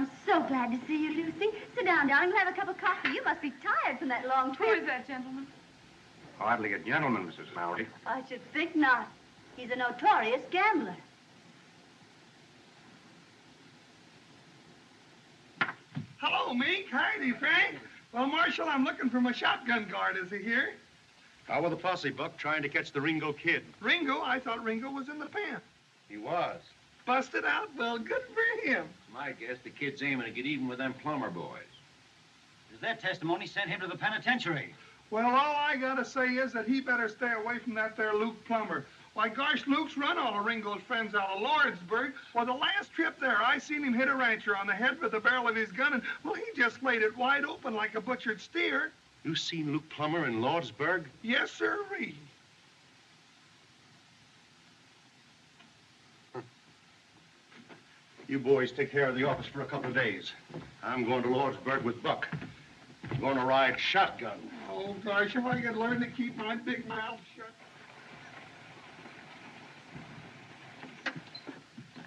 I'm so glad to see you, Lucy. Sit down, darling. We'll have a cup of coffee. You must be tired from that long trip. Who is that gentleman? Hardly a gentleman, Mrs. Mallory. I should think not. He's a notorious gambler. Hello, Mink. Heidi, Frank. Well, Marshal, I'm looking for my shotgun guard. Is he here? How with the posse, Buck, trying to catch the Ringo kid? Ringo? I thought Ringo was in the pen. He was. Busted out? Well, good for him. My guess the kid's aiming to get even with them plumber boys. Does that testimony send him to the penitentiary? Well, all I gotta say is that he better stay away from that there Luke Plumber. Why, gosh, Luke's run all of Ringo's friends out of Lordsburg. Well, the last trip there, I seen him hit a rancher on the head with the barrel of his gun, and, well, he just laid it wide open like a butchered steer. You seen Luke Plummer in Lordsburg? Yes, sirree. You boys take care of the office for a couple of days. I'm going to Lordsburg with Buck. I'm going to ride shotgun. Oh, gosh, if I could learn to keep my big mouth shut.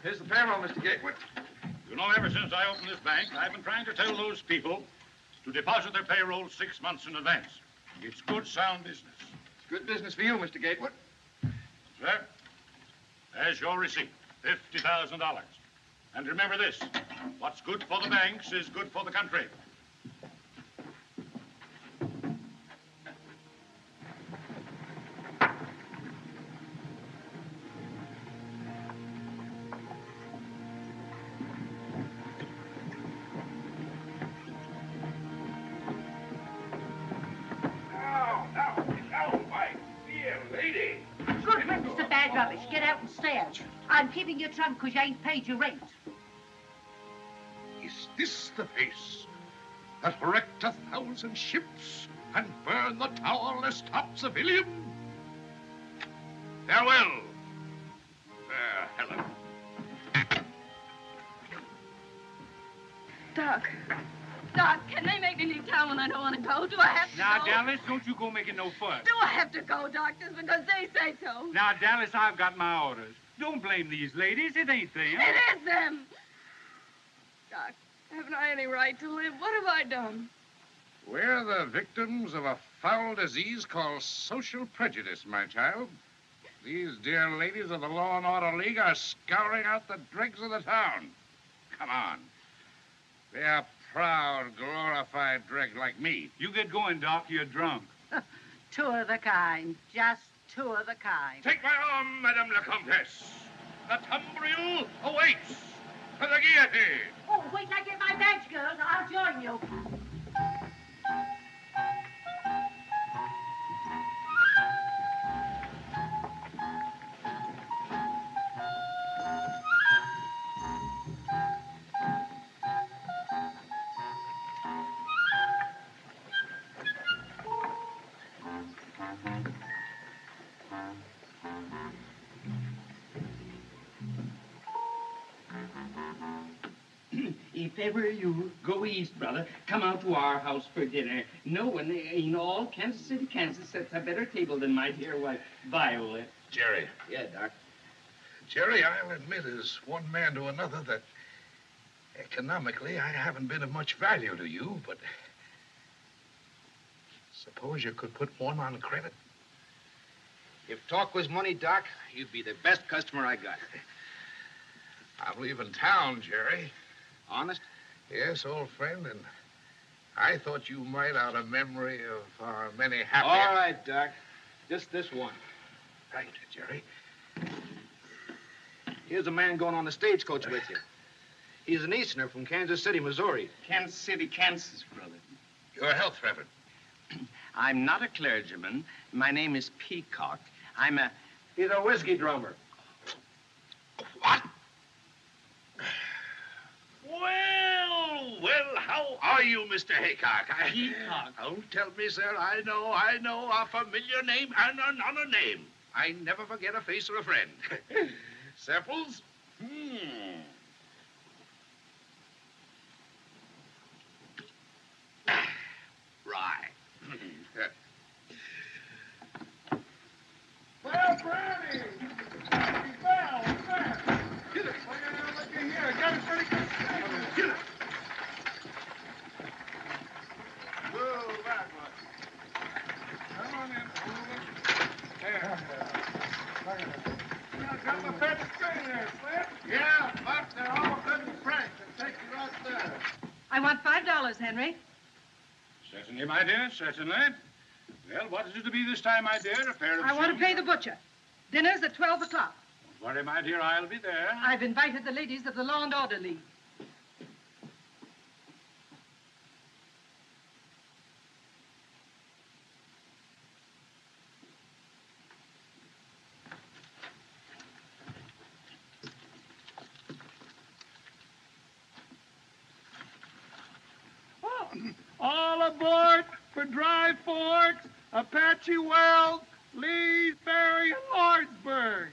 Here's the payroll, Mr. Gatewood. You know, ever since I opened this bank, I've been trying to tell those people to deposit their payroll 6 months in advance. It's good, sound business. It's good business for you, Mr. Gatewood. Sir, there's your receipt, $50,000. And remember this, what's good for the banks is good for the country. I'm keeping your trunk because you ain't paid your rent. Is this the face that wrecked 1,000 ships and burned the towerless top civilian? Farewell, fair Helen. Doc, can they make me leave town when I don't want to go? Do I have to Now, go? Dallas, don't you go making no fuss. Do I have to go, doctors, because they say so? Now, Dallas, I've got my orders. Don't blame these ladies. It ain't them. It is them. Doc, haven't I any right to live? What have I done? We're the victims of a foul disease called social prejudice, my child. These dear ladies of the Law and Order League are scouring out the dregs of the town. Come on. They are proud, glorified dregs like me. You get going, Doc. You're drunk. Two of the kind. Just two of the kind. Take my arm, Madame la Comtesse. The tumbril awaits for the guillotine. Oh, wait till I get my badge, girls. I'll join you. If ever you go east, brother, come out to our house for dinner. No one in all Kansas City, Kansas sets a better table than my dear wife, Viola. Jerry. Yeah, Doc. Jerry, I'll admit as one man to another that economically I haven't been of much value to you, but suppose you could put one on credit. If talk was money, Doc, you'd be the best customer I got. I'm leaving town, Jerry. Honest? Yes, old friend, and I thought you might, out of memory of our many happy... All right, Doc. Just this one. Right, Jerry. Here's a man going on the stagecoach with you. He's an Easterner from Kansas City, Missouri. Kansas City, Kansas, brother. Your health, Reverend. I'm not a clergyman. My name is Peacock. He's a whiskey drummer. What? Well, how are you, Mr. Haycock? Peacock. Don't tell me, sir. I know a familiar name and another name. I never forget a face or a friend. Samples? Right. Well, Granny! Well, get it! Look at here. Got it, Granny. Get it! got my favorite string there, Flip. Yeah, but they're all good and frank. They'll take you right there. I want $5, Henry. Certainly, my dear, certainly. Well, what is it to be this time, my dear? A pair of I want to shoes? pay the butcher. Dinner's at 12 o'clock. Don't worry, my dear, I'll be there. I've invited the ladies of the Law and Order League. All aboard for Dry Forks, Apache Wells, Lee's Ferry, and Lordsburg.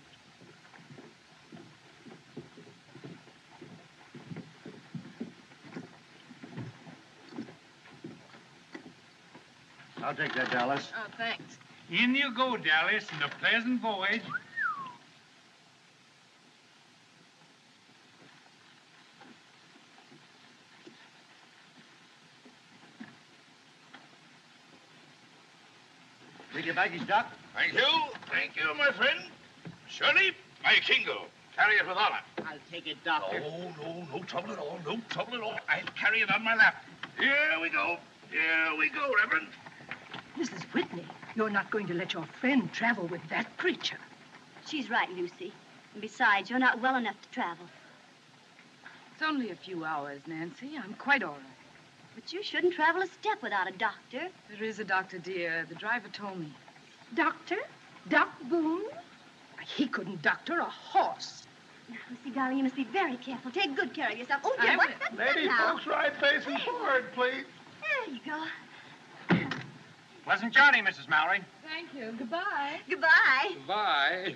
I'll take that, Dallas. Oh, thanks. In you go, Dallas, and a pleasant voyage. Take your baggage, Doc. Thank you. Thank you, my friend. Shirley, my Kingo. Carry it with honor. I'll take it, Doctor. No trouble at all. No trouble at all. I'll carry it on my lap. Here we go. Here we go, Reverend. Mrs. Whitney, you're not going to let your friend travel with that creature. She's right, Lucy. And besides, you're not well enough to travel. It's only a few hours, Nancy. I'm quite all right. But you shouldn't travel a step without a doctor. There is a doctor, dear. The driver told me. Doctor? Doc Boone? He couldn't doctor a horse. Now, Lucy, darling, you must be very careful. Take good care of yourself. Oh, I dear, will. what's that Lady now? folks, right facing forward, please. There you go. Pleasant journey, Mrs. Mallory. Thank you. Goodbye. Goodbye. Bye.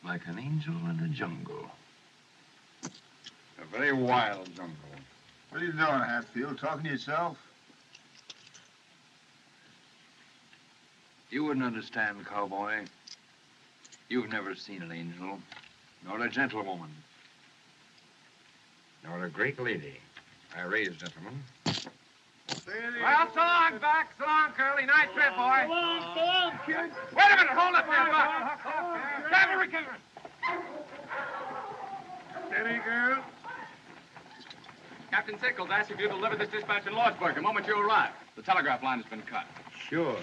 Like an angel in a jungle. A very wild jungle. What are you doing, Hatfield? Talking to yourself? You wouldn't understand, cowboy. You've never seen an angel, nor a gentlewoman, nor a great lady. I raised gentlemen. Well, so long, Buck. So long, Curly. Nice trip, boy. So long, kid. Wait a minute. Hold up there, Buck. Cavalry, cavalry. Steady, girl. Captain Sickles asked if you to deliver this dispatch in Lordsburg the moment you arrive. The telegraph line has been cut. Sure.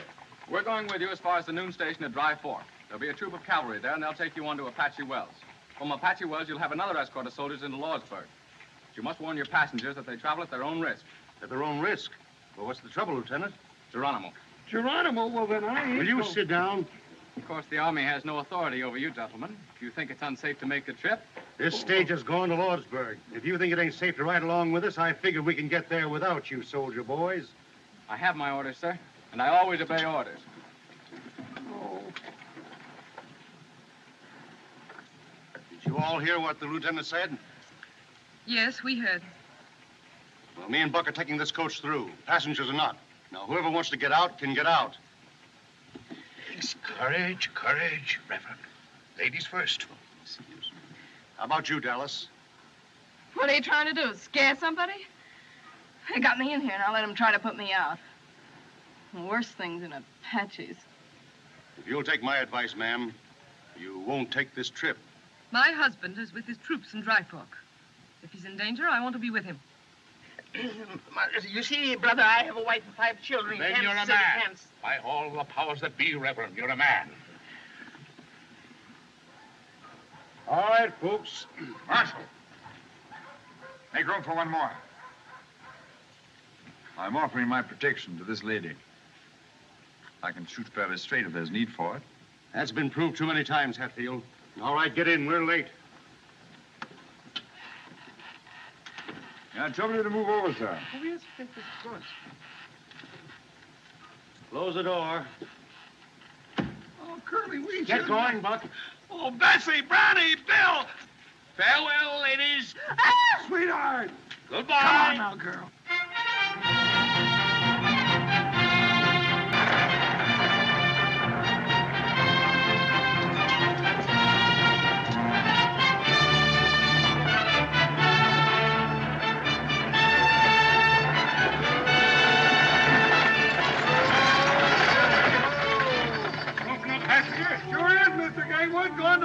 We're going with you as far as the noon station at Dry Fork. There'll be a troop of cavalry there, and they'll take you on to Apache Wells. From Apache Wells, you'll have another escort of soldiers into Lordsburg. But you must warn your passengers that they travel at their own risk. At their own risk? Well, what's the trouble, Lieutenant? Geronimo. Geronimo? Well, then I ain't. Will you sit down? Of course, the Army has no authority over you, gentlemen. If you think it's unsafe to make the trip... This stage is going to Lordsburg. If you think it ain't safe to ride along with us, I figure we can get there without you, soldier boys. I have my orders, sir, and I always obey orders. Oh. Did you all hear what the lieutenant said? Yes, we heard. Well, me and Buck are taking this coach through. Passengers are not. Now, whoever wants to get out can get out. Courage, courage, Reverend. Ladies first. How about you, Dallas? What are you trying to do? Scare somebody? They got me in here, and I'll let them try to put me out. Worse things than Apaches. If you'll take my advice, ma'am, you won't take this trip. My husband is with his troops in Dry Fork. If he's in danger, I want to be with him. You see, brother, I have a wife and 5 children. Then you're a man. By all the powers that be, Reverend, you're a man. All right, folks. Marshal, make room for one more. I'm offering my protection to this lady. I can shoot fairly straight if there's need for it. That's been proved too many times, Hatfield. All right, get in. We're late. Yeah, trouble you to move over, sir. Oh, yes, of course. Close the door. Oh, Curly, we Get should... going, Buck. Oh, Bessie, Brownie, Bill! Farewell, ladies. Ah! Sweetheart! Goodbye. Come on now, girl.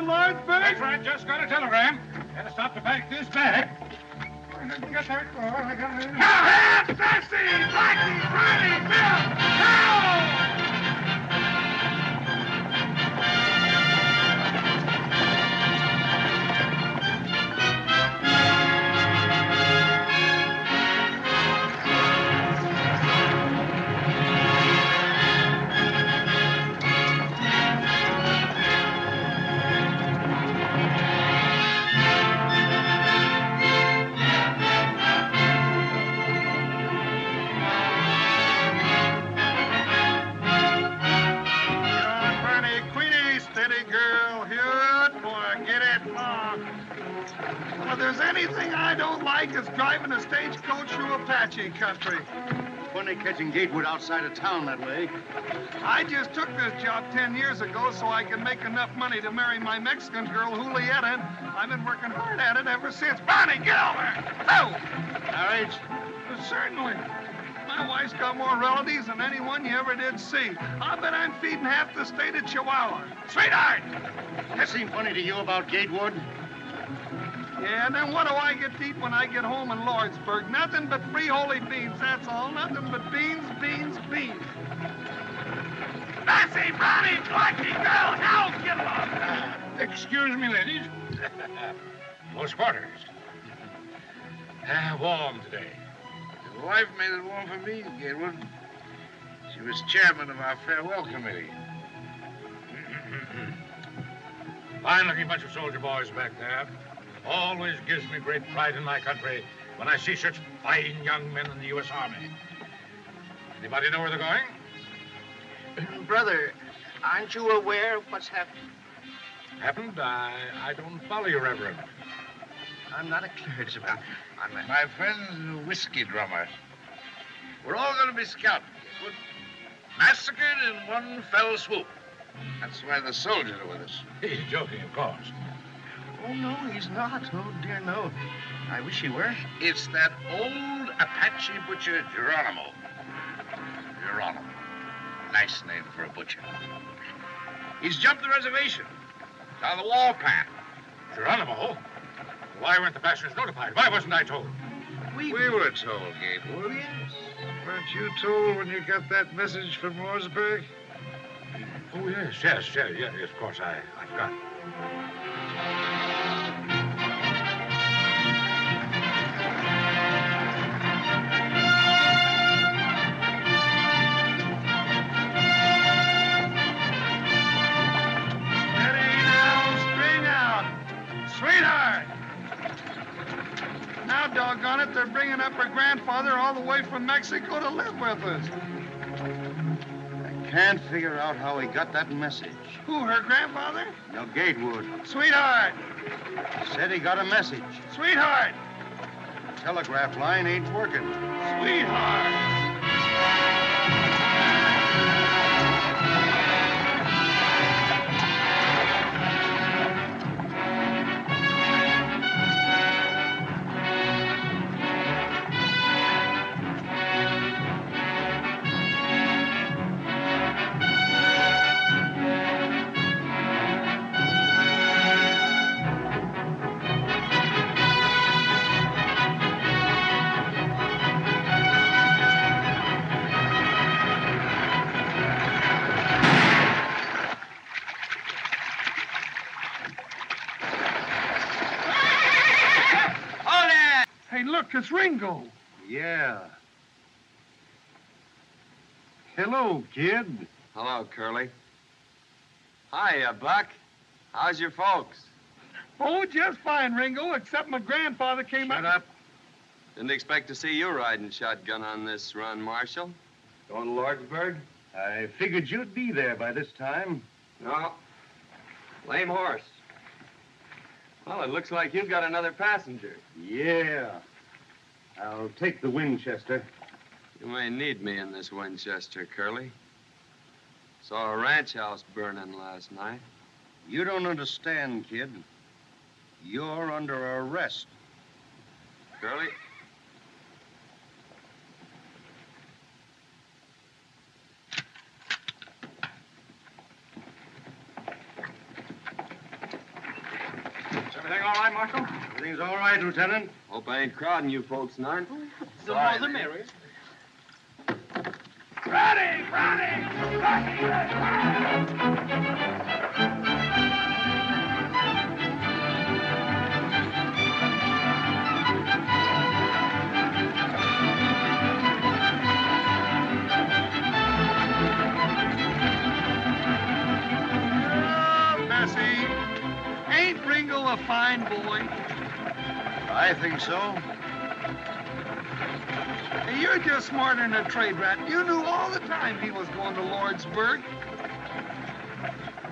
Lordsburg? That's right, just got a telegram. Gotta stop to pack this bag. Get that car. I got it. Cowhead! Bessie! Blackie! Riley! Bill! Now! If there's anything I don't like, it's driving a stagecoach through Apache country. Funny catching Gatewood outside of town that way. I just took this job 10 years ago so I could make enough money to marry my Mexican girl, Julieta, and I've been working hard at it ever since. Bonnie, get over! Oh! Marriage? Certainly. My wife's got more relatives than anyone you ever did see. I bet I'm feeding half the state of Chihuahua. Sweetheart! That seem funny to you about Gatewood? Yeah, and then what do I get to eat when I get home in Lordsburg? Nothing but free holy beans, that's all. Nothing but beans, beans, beans. Bessie, Bonnie, Blackie, girl, now get along! Excuse me, ladies. Close quarters. Warm today. Your wife made it warm for me, Gatewood. She was chairman of our farewell committee. Fine-looking bunch of soldier boys back there. Always gives me great pride in my country when I see such fine young men in the U.S. Army. Anybody know where they're going? Brother, aren't you aware of what's happened? Happened? I don't follow you, Reverend. I'm not a clergyman. My friend's a whiskey drummer. We're all going to be scalped, Gatewood. Massacred in one fell swoop. That's why the soldiers are with us. He's joking, of course. Oh, no, he's not. Oh, dear, no. I wish he were. It's that old Apache butcher, Geronimo. Geronimo. Nice name for a butcher. He's jumped the reservation. It's on the warpath. Geronimo? Why weren't the passengers notified? Why wasn't I told? We were told, Gatewood. Yes. Weren't you told when you got that message from Lordsburg? Oh, yes, of course, I forgot. Sweetheart! Now, doggone it, they're bringing up her grandfather all the way from Mexico to live with us. I can't figure out how he got that message. Who, her grandfather? No, Gatewood. Sweetheart! Said he got a message. Sweetheart! The telegraph line ain't working. Sweetheart! Look, it's Ringo. Yeah. Hello, kid. Hello, Curly. Hiya, Buck. How's your folks? Oh, just fine, Ringo, except my grandfather came out. Shut up. Didn't expect to see you riding shotgun on this run, Marshal. Going to Lordsburg? I figured you'd be there by this time. No. Lame horse. Well, it looks like you've got another passenger. Yeah. I'll take the Winchester. You may need me in this Winchester, Curly. Saw a ranch house burning last night. You don't understand, kid. You're under arrest. Curly? all right, Marshal? Everything's all right, Lieutenant. Hope I ain't crowding you folks, Narn. The more the merrier. Ready, ready! Bessie, ain't Ringo a fine boy? I think so. Hey, you're just smarter than a trade rat. You knew all the time he was going to Lordsburg.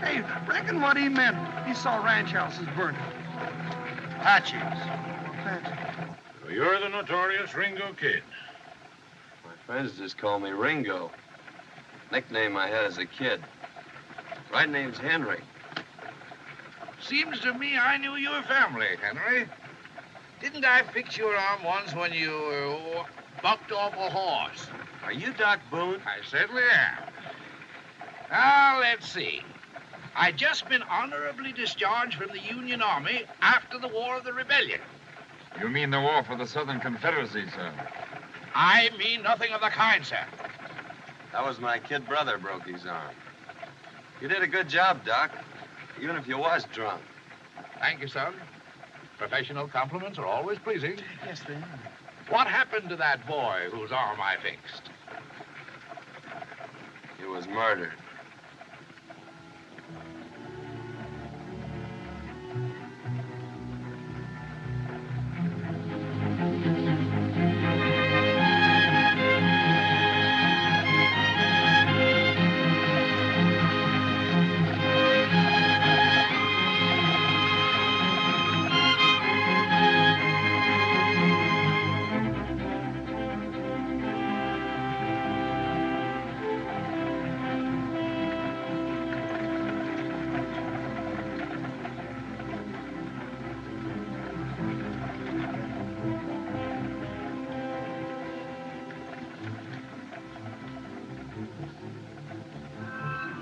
Hey, reckon what he meant. He saw ranch houses burning. Apaches. So you're the notorious Ringo Kid. My friends just call me Ringo. Nickname I had as a kid. Right name's Henry. Seems to me I knew your family, Henry. Didn't I fix your arm once when you bucked off a horse? Are you Doc Boone? I certainly am. Now, let's see. I just been honorably discharged from the Union Army after the War of the Rebellion. You mean the war for the Southern Confederacy, sir? I mean nothing of the kind, sir. That was my kid brother broke his arm. You did a good job, Doc, even if you was drunk. Thank you, son. Professional compliments are always pleasing. Yes, they are. What happened to that boy whose arm I fixed? He was murdered.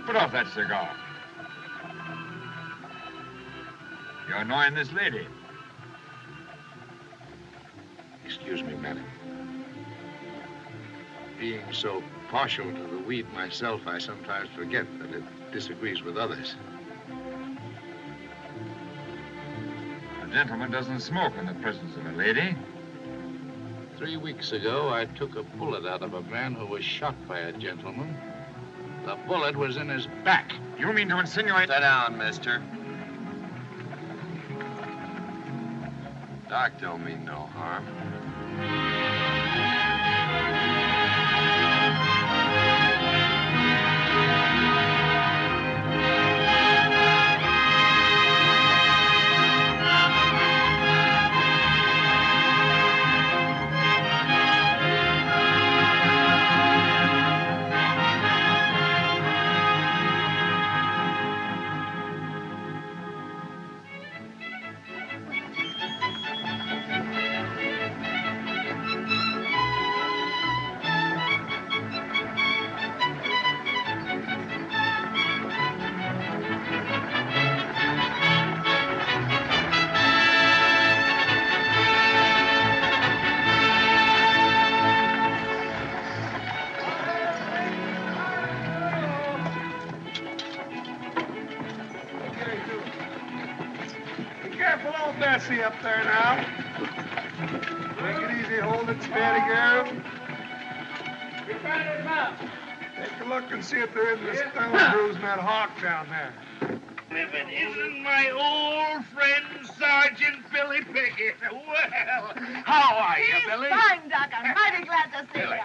Put off that cigar. You're annoying this lady. Excuse me, madam. Being so partial to the weed myself, I sometimes forget that it disagrees with others. A gentleman doesn't smoke in the presence of a lady. 3 weeks ago, I took a bullet out of a man who was shot by a gentleman. The bullet was in his back. You mean to insinuate... Sit down, mister. Doc don't mean no harm. Bessie up there now. Take it easy, hold it steady, girl. Take a look and see if there isn't a stone bruising that hawk down there. If it isn't my old friend, Sergeant Billy Pickett. Well, how are you, Billy? Fine, Doc. I'm mighty glad to see you.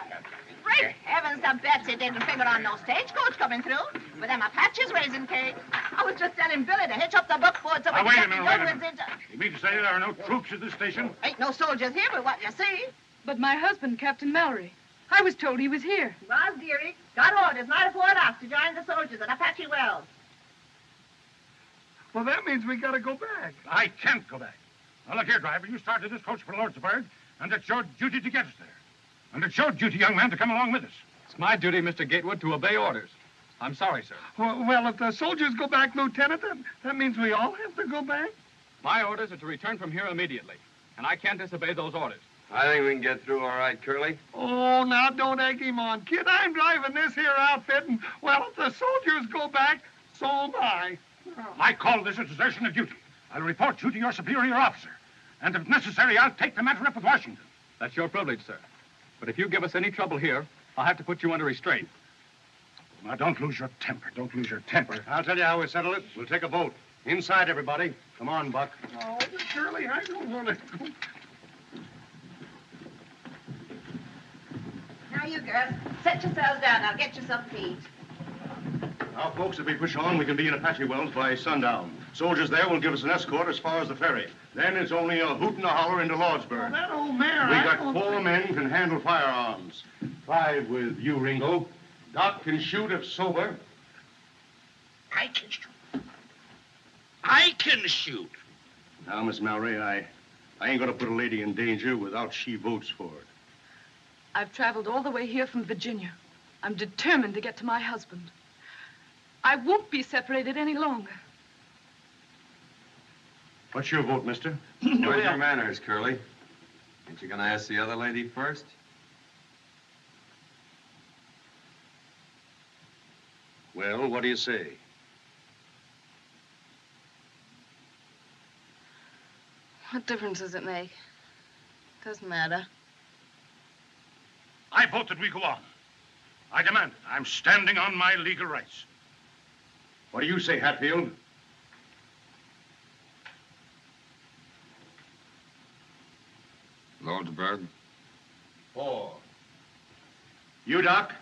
Great heavens, the Betsy didn't figure on no stagecoach coming through. With them Apaches raising cake. I was just telling Billy to hitch up the buckboard so we Wait a can minute, get wait a the minute. You mean to say there are no troops at this station? Ain't no soldiers here but what you see. But my husband, Captain Mallory, I was told he was here. Well, dearie, got orders not to port off to join the soldiers at Apache Wells. Well, that means we gotta go back. I can't go back. Now, look here, driver. You started this coach for Lordsburg, and it's your duty to get us there. And it's your duty, young man, to come along with us. It's my duty, Mr. Gatewood, to obey orders. I'm sorry, sir. Well, if the soldiers go back, Lieutenant, that means we all have to go back? My orders are to return from here immediately, and I can't disobey those orders. I think we can get through all right, Curly. Oh, now don't egg him on, kid. I'm driving this here outfit, and, well, if the soldiers go back, so am I. I call this a desertion of duty. I'll report you to your superior officer. And if necessary, I'll take the matter up with Washington. That's your privilege, sir. But if you give us any trouble here, I'll have to put you under restraint. Now, don't lose your temper. Don't lose your temper. I'll tell you how we settle it. We'll take a vote. Inside, everybody. Come on, Buck. Oh, Curly, I don't want to go. Now, you girls, set yourselves down. Now, get yourself feed. Now, folks, if we push on, we can be in Apache Wells by sundown. Soldiers there will give us an escort as far as the ferry. Then it's only a hoot and a holler into Lordsburg. Oh, that old mare, We got 4 men can handle firearms. 5 with you, Ringo. Doc can shoot if sober. I can shoot. I can shoot. Now, Miss Mallory, I ain't gonna put a lady in danger without she votes for it. I've traveled all the way here from Virginia. I'm determined to get to my husband. I won't be separated any longer. What's your vote, mister? Where's your manners, Curly? Ain't you gonna ask the other lady first? Well, what do you say? What difference does it make? Doesn't matter. I vote that we go on. I demand it. I'm standing on my legal rights. What do you say, Hatfield? Lordsburg. 4. You, Doc?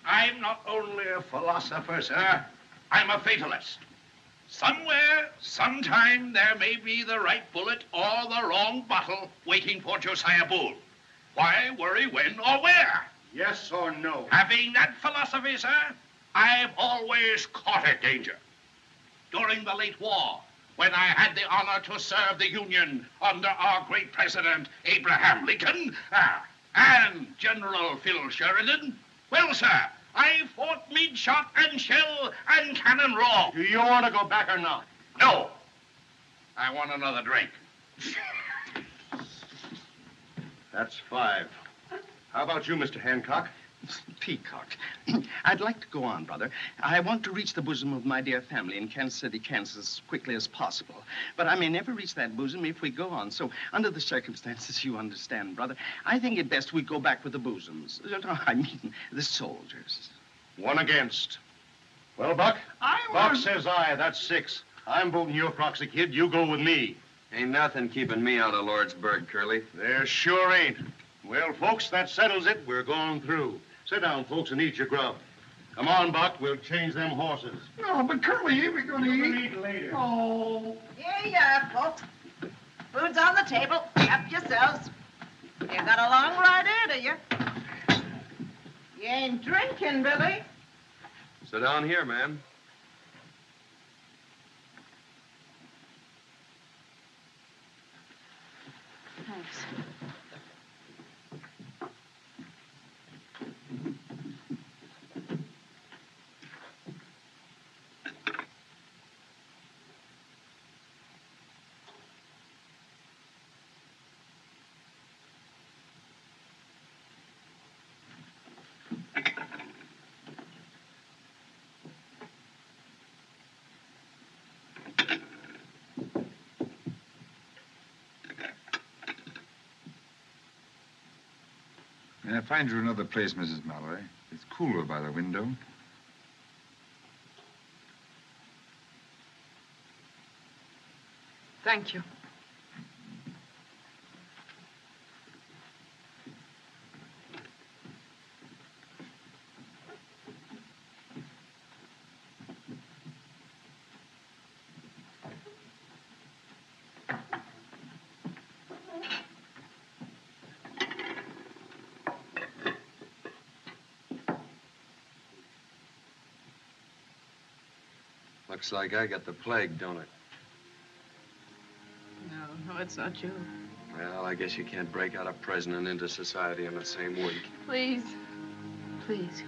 I'm not only a philosopher, sir. I'm a fatalist. Somewhere, sometime, there may be the right bullet or the wrong bottle waiting for Josiah Boole. Why worry when or where? Yes or no? Having that philosophy, sir, I've always courted danger. During the late war, when I had the honor to serve the Union under our great president, Abraham Lincoln, and General Phil Sheridan, well, sir, I fought mid shot and shell and cannon raw. Do you want to go back or not? No. I want another drink. That's 5. How about you, Mr. Hancock? Peacock. I'd like to go on, brother. I want to reach the bosom of my dear family in Kansas City, Kansas, as quickly as possible. But I may never reach that bosom if we go on. So, under the circumstances, you understand, brother, I think it best we go back with the bosoms. I mean, the soldiers. 1 against. Well, Buck? Buck says aye. That's 6. I'm voting your proxy, kid. You go with me. Ain't nothing keeping me out of Lordsburg, Curly. There sure ain't. Well, folks, that settles it. We're going through. Sit down, folks, and eat your grub. Come on, Buck. We'll change them horses. No, but Curly, ain't we going to eat? Eat later. Oh. Here you are, folks. Food's on the table. Help yourselves. You got a long ride ahead of you. You ain't drinking, Billy. Sit down here, ma'am. Thanks. May I find you another place, Mrs. Mallory? It's cooler by the window. Thank you. Looks like I got the plague, don't it? No, it's not you. Well, I guess you can't break out of prison and into society in the same week. Please. Please.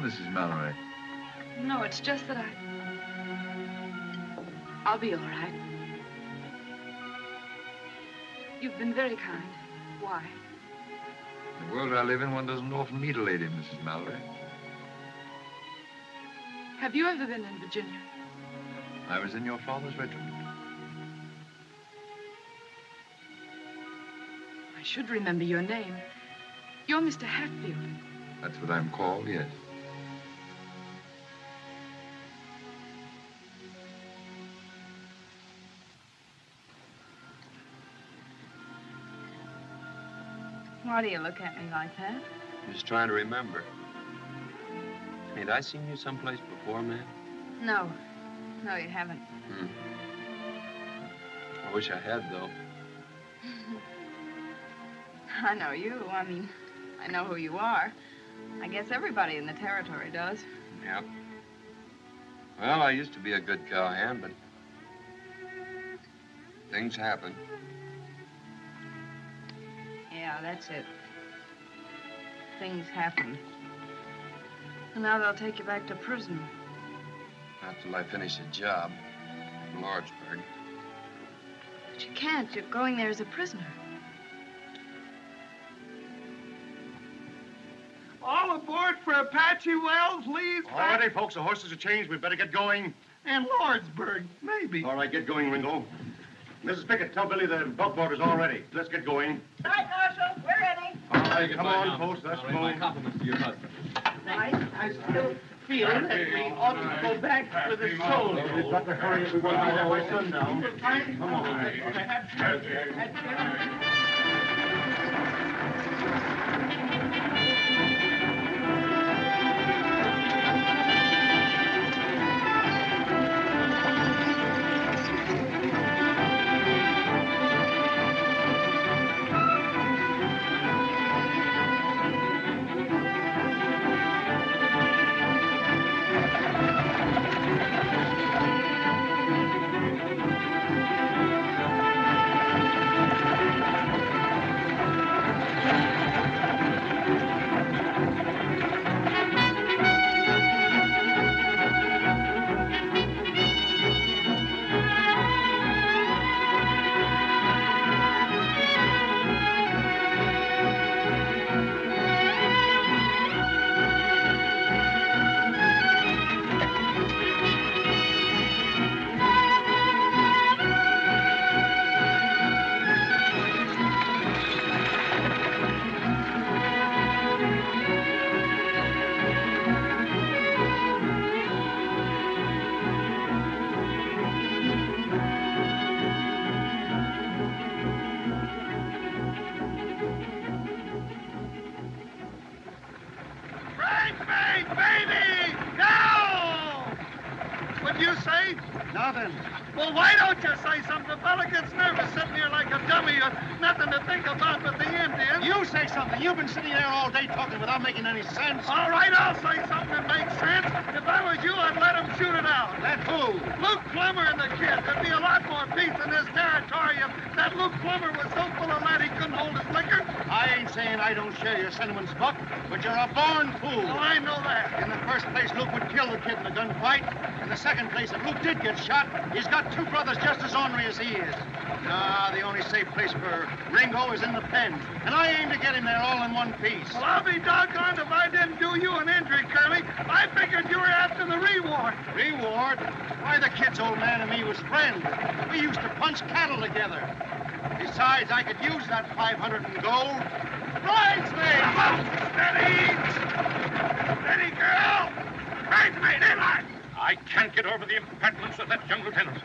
Mrs. Mallory? No, it's just that I'll be all right. You've been very kind. Why? In the world I live in, one doesn't often meet a lady, Mrs. Mallory. Have you ever been in Virginia? I was in your father's regiment. I should remember your name. You're Mr. Hatfield. That's what I'm called, yes. Why do you look at me like that? I'm just trying to remember. Ain't I seen you someplace before, man? No. No, you haven't. I wish I had, though. I know you. I mean, I know who you are. I guess everybody in the territory does. Yeah. Well, I used to be a good cowhand, but things happen. Yeah, that's it. Things happen. And now they'll take you back to prison. Not till I finish the job in Lordsburg. But you can't. You're going there as a prisoner. All aboard for Apache Wells, Lee's. All righty, folks. The horses are changed. We better get going. And Lordsburg, maybe. All right, get going, Ringo. Mrs. Pickett, tell Billy the buckboard is all ready. Let's get going. All right, Marshal, we're ready. All right, come on, folks. Let's move. My compliments to your husband. I still feel that we ought to go back with the soldiers. We've got to hurry if we want to be there by sundown. Come on. Nothing. Well, why don't you say something? The fella gets nervous sitting here like a dummy. Nothing to think about but the Indians. You say something. You've been sitting there all day talking without making any sense. All right, I'll say something that makes sense. If I was you, I'd let him shoot it out. Let who? Luke Plummer and the kid. There'd be a lot more peace in this territory if that Luke Plummer was so full of lead he couldn't hold his liquor. I ain't saying I don't share your sentiments, Buck, but you're a born fool. Oh, I know that. In the first place, Luke would kill the kid in a gunfight. In the second place, if Luke did get shot, he's got two brothers just as ornery as he is. Nah, the only safe place for Ringo is in the pen. And I aim to get him there all in one piece. Well, I'll be doggone if I didn't do you an injury, Curly. I figured you were after the reward. Reward? Why, the kid's old man and me was friends. We used to punch cattle together. Besides, I could use that 500 in gold. Bridesmaid! Steady! Steady, girl! Bridesmaid, in line! I can't get over the impertinence of that young lieutenant.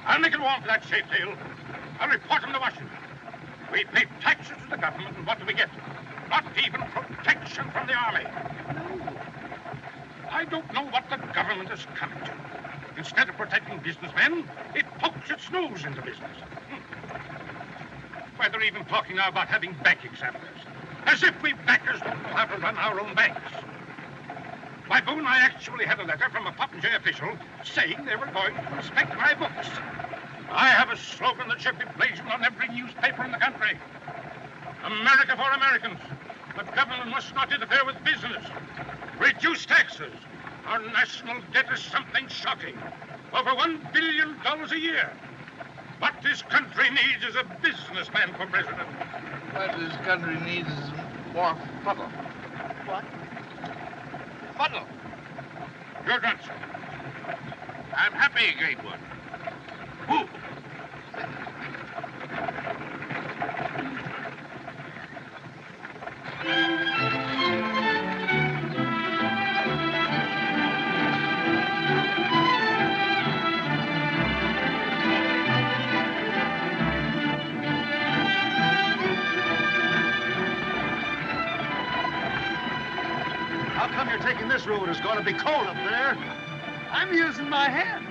I'll make it warm for that shapetail. I'll report him to Washington. We pay taxes to the government, and what do we get? Not even protection from the army. No. I don't know what the government is coming to. Instead of protecting businessmen, it pokes its nose into business. Why, they're even talking now about having bank examiners. As if we bankers don't know how to run our own banks. Why, Boone, I actually had a letter from a Popinjay official saying they were going to inspect my books. I have a slogan that should be blazoned on every newspaper in the country. America for Americans. The government must not interfere with business. Reduce taxes. Our national debt is something shocking. Over $1 billion a year. What this country needs is a businessman for president. What this country needs is more fuddle. What? Fuddle. Your guns. I'm happy, great one. Who? How come you're taking this road? It's going to be cold up there. I'm using my head.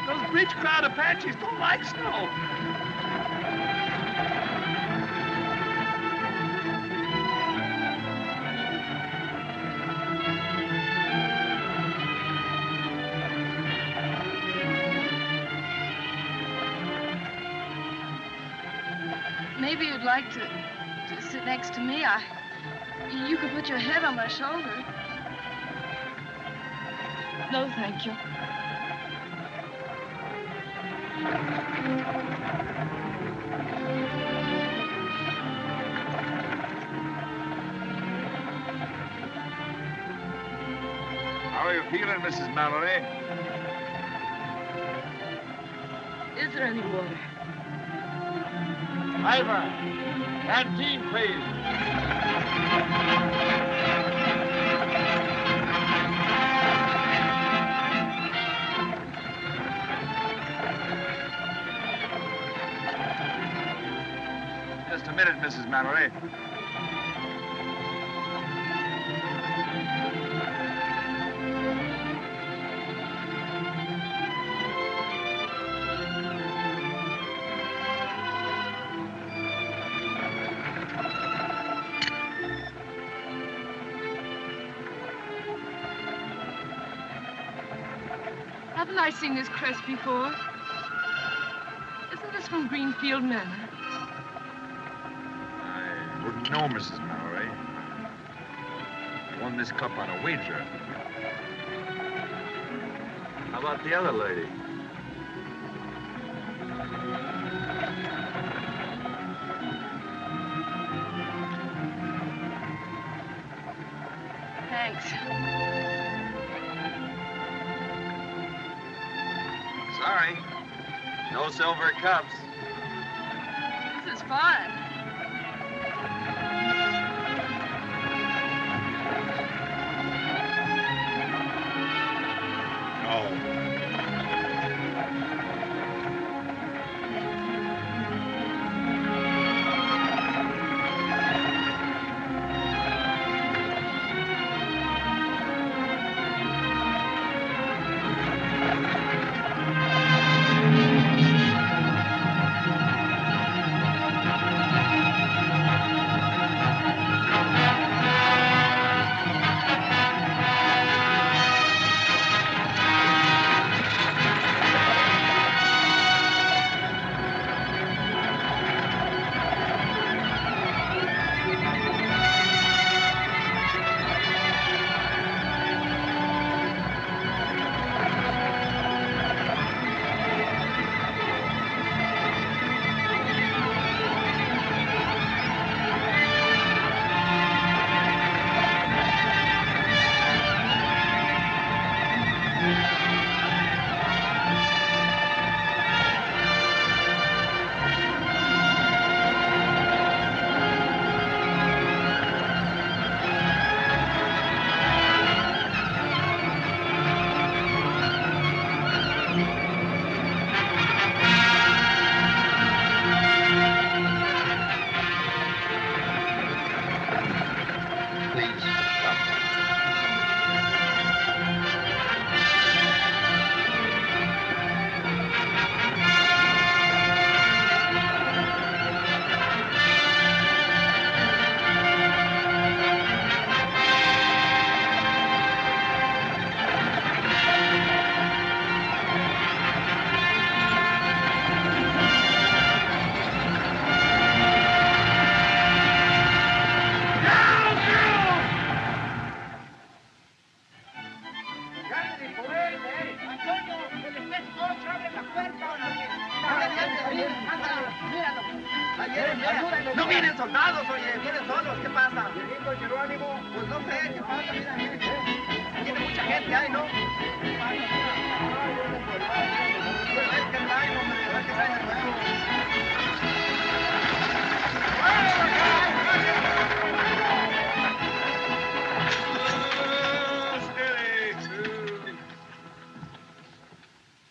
Those breech crowd Apaches don't like snow. Maybe you'd like to sit next to me. You could put your head on my shoulder. No, thank you. How are you feeling, Mrs. Mallory? Is there any water? Ivor, canteen, please. Just a minute, Mrs. Mallory. Haven't I seen this crest before? Isn't this from Greenfield Manor? I wouldn't know, Mrs. Mallory. I won this cup on a wager. How about the other lady? Thanks. Sorry. No silver cups. This is fun. No vienen soldados, oye, vienen solos. ¿Qué pasa? Jerónimo. Pues no sé, ¿qué pasa? Mira, tiene mucha gente ahí, ¿no?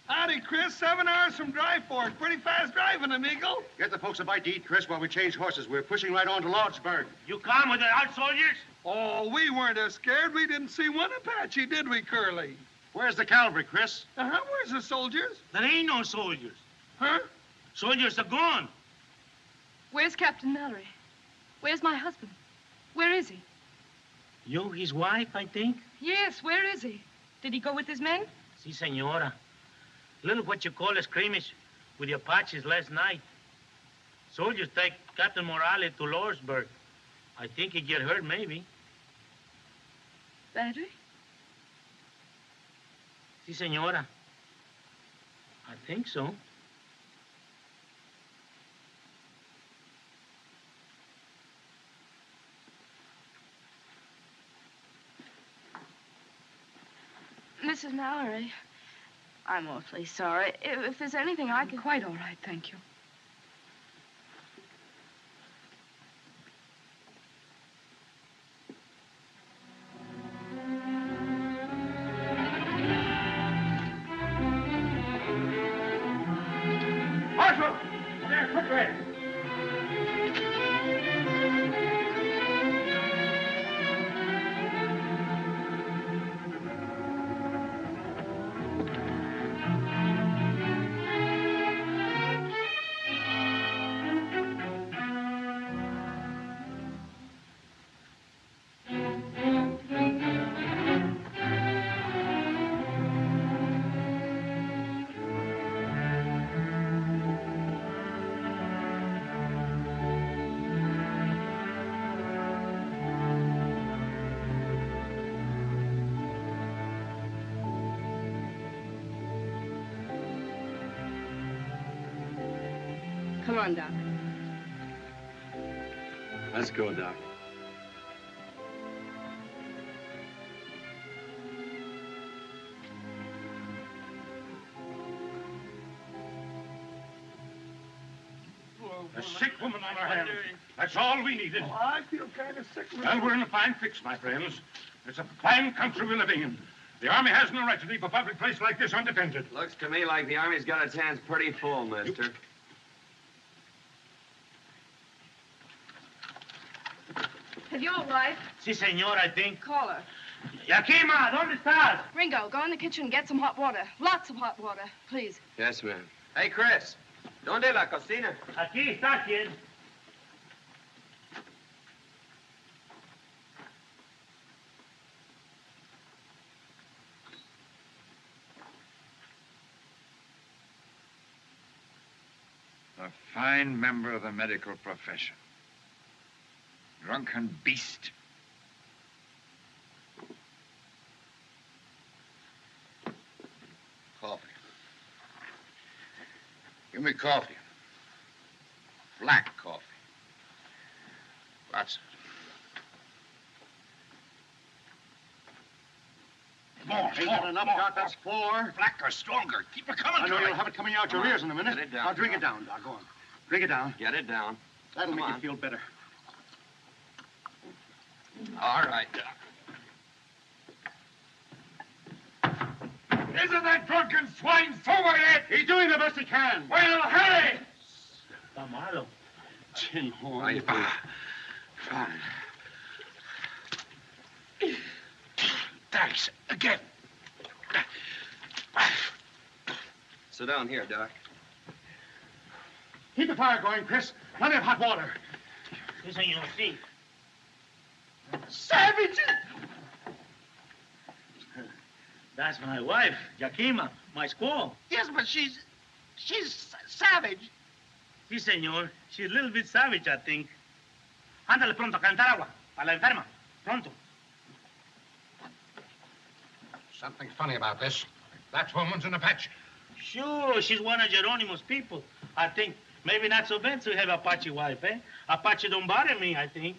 Howdy, Chris. 7 hours from Dry Fork. Pretty fast driving, amigo. Get the folks a bite to eat, Chris, while we change horses. We're pushing right on to Lordsburg. You come with the out soldiers? Oh, we weren't as scared. We didn't see one Apache, did we, Curly? Where's the cavalry, Chris? Where's the soldiers? There ain't no soldiers. Huh? Soldiers are gone. Where's Captain Mallory? Where's my husband? Where is he? You, his wife, I think? Yes, where is he? Did he go with his men? Si, senora. Little what you call a skirmish with the Apaches last night. Soldiers take Captain Morales to Lordsburg. I think he get hurt, maybe. Badly? Si, senora. I think so. Mrs. Mallory, I'm awfully sorry. If there's anything I can... Quite all right, thank you. Marshal! There, quick red. Come on, Doc. Let's go, Doc. A sick woman on our hands. That's all we needed. Oh, I feel kind of sick. Well, we're in a fine fix, my friends. It's a fine country we're living in. The Army has no right to leave a public place like this undefended. Looks to me like the Army's got its hands pretty full, mister. Have you a wife? Si, senor, I think. Call her. Yakima, ¿dónde estás? Ringo, go in the kitchen and get some hot water. Lots of hot water, please. Yes, ma'am. Hey, Chris. ¿Dónde la cocina? Aquí está, kid. A fine member of the medical profession. Drunken beast. Coffee. Give me coffee. Black coffee. Lots of it. More. Ain't got enough, Doc. That's 4. Blacker, stronger. Keep it coming. I know you'll have it coming out your ears in a minute. Get it down. Now drink it down, Doc. Go on. Drink it down. Get it down. That'll Come make on. you feel better. All right, Doc. Isn't that drunken swine sober yet? He's doing the best he can. Well, hurry! Está malo. Tin horn. Right, fine. Thanks. Again. Sit down here, Doc. Keep the fire going, Chris. Plenty of hot water. Si, senor, si. Savages! That's my wife, Yakima, my squaw. Yes, but she's savage. Si, senor. She's a little bit savage, I think. Ándale pronto, a calentar agua. Para la enferma. Pronto. Something funny about this. That woman's an Apache. Sure, she's one of Geronimo's people. I think Maybe not so bad to have Apache wife, eh? Apache don't bother me, I think.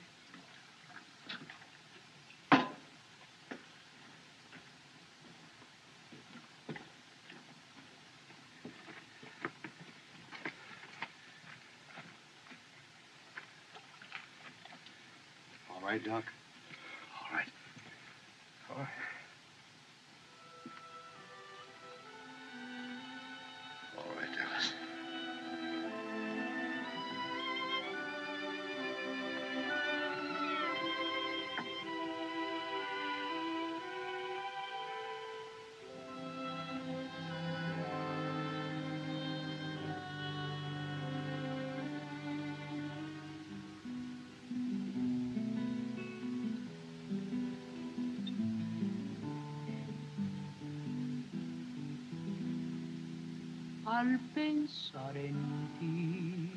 All right, Doc? All right. All right. All right, Dallas. Al pensar en ti,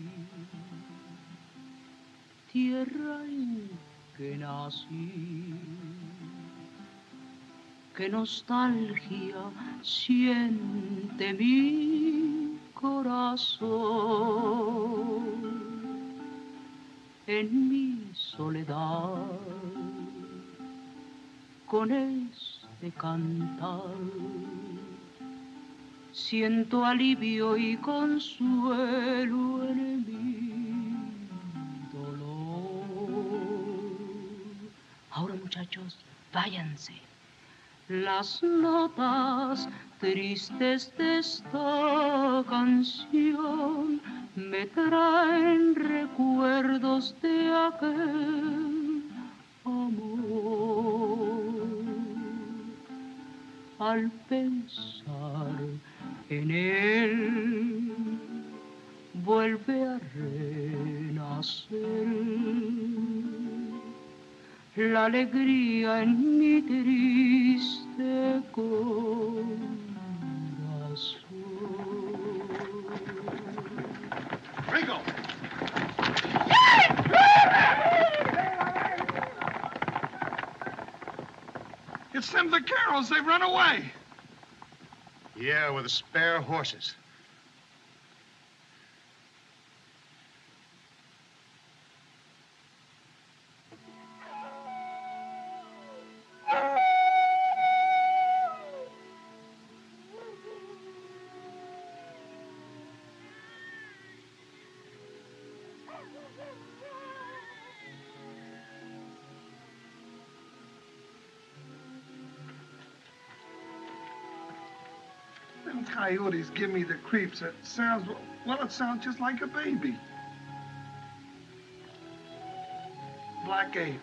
tierra en que nací, qué nostalgia siente mi corazón en mi soledad con este cantar. Siento alivio y consuelo en mi dolor. Ahora, muchachos, váyanse. Las notas tristes de esta canción me traen recuerdos de aquel amor. Al pensar en él, vuelve a renacer la alegría en mi triste corazón. Ringo! It's them vaqueros. They've run away. Yeah, with the spare horses. Them coyotes give me the creeps. It sounds, well, it sounds just like a baby. Black ape.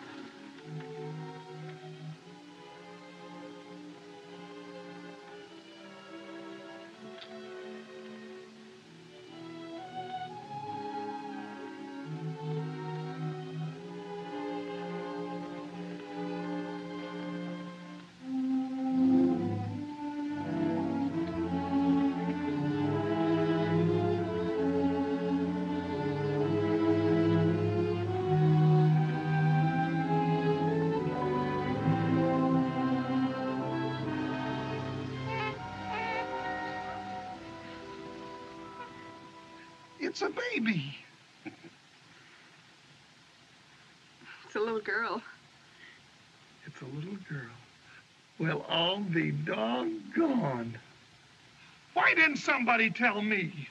It's a baby. It's a little girl. It's a little girl. Well, I'll be doggone. Why didn't somebody tell me?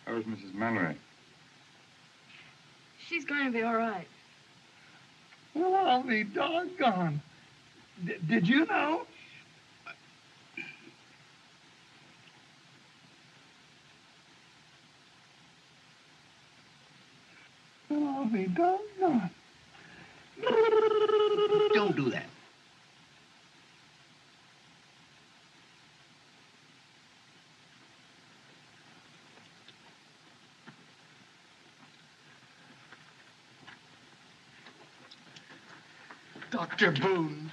How is Mrs. Mallory? She's going to be all right. Well, I'll be doggone. Did you know? Well, I'll be doggone. Don't do that. Dr. Boone.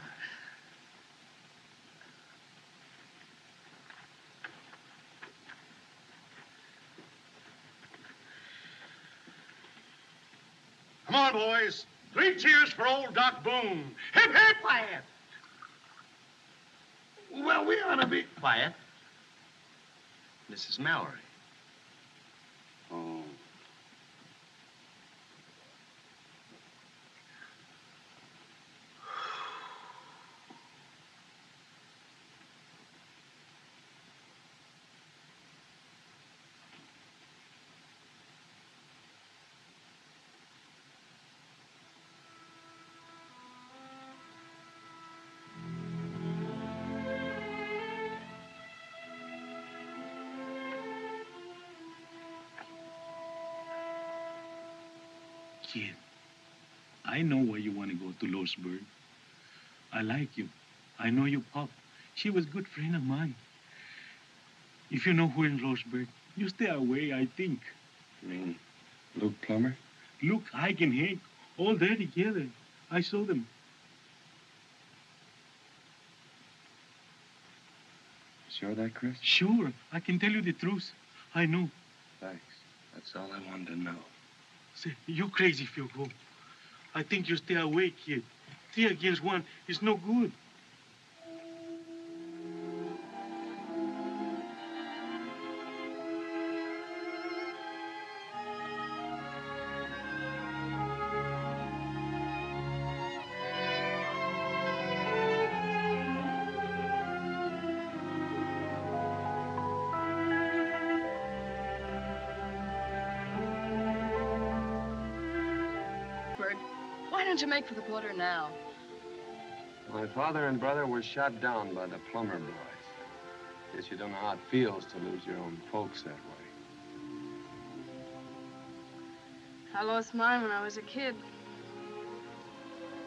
Come on, boys. 3 cheers for old Doc Boone. Hip, hip! Quiet. Well, we ought to be... Quiet. Mrs. Mallory. Kid, I know why you want to go to Lordsburg. I like you. I know your pop. She was a good friend of mine. If you know who in Lordsburg, you stay away, I think. You mean Luke Plummer? Luke, Ike, and Hank, all there together. I saw them. Sure of that, Chris? Sure. I can tell you the truth. I know. Thanks. That's all I wanted to know. Say, you're crazy if you go. I think you stay away, kid. 3 against 1 is no good. Why don't you make for the border now? My father and brother were shot down by the Plummer boys. Guess you don't know how it feels to lose your own folks that way. I lost mine when I was a kid.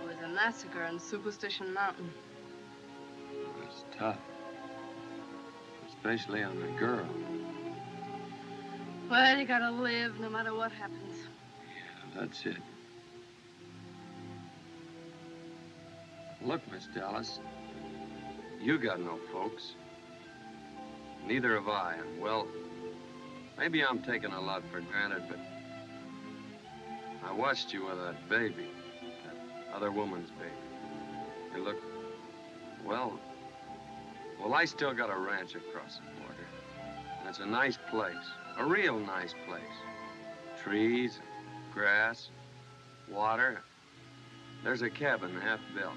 It was a massacre on Superstition Mountain. It was tough. Especially on the girl. Well, you gotta live no matter what happens. Yeah, that's it. Look, Miss Dallas, you got no folks. Neither have I, and well, maybe I'm taking a lot for granted, but I watched you with that baby, that other woman's baby. You look, well, I still got a ranch across the border. And it's a nice place, a real nice place. Trees, grass, water. There's a cabin half built.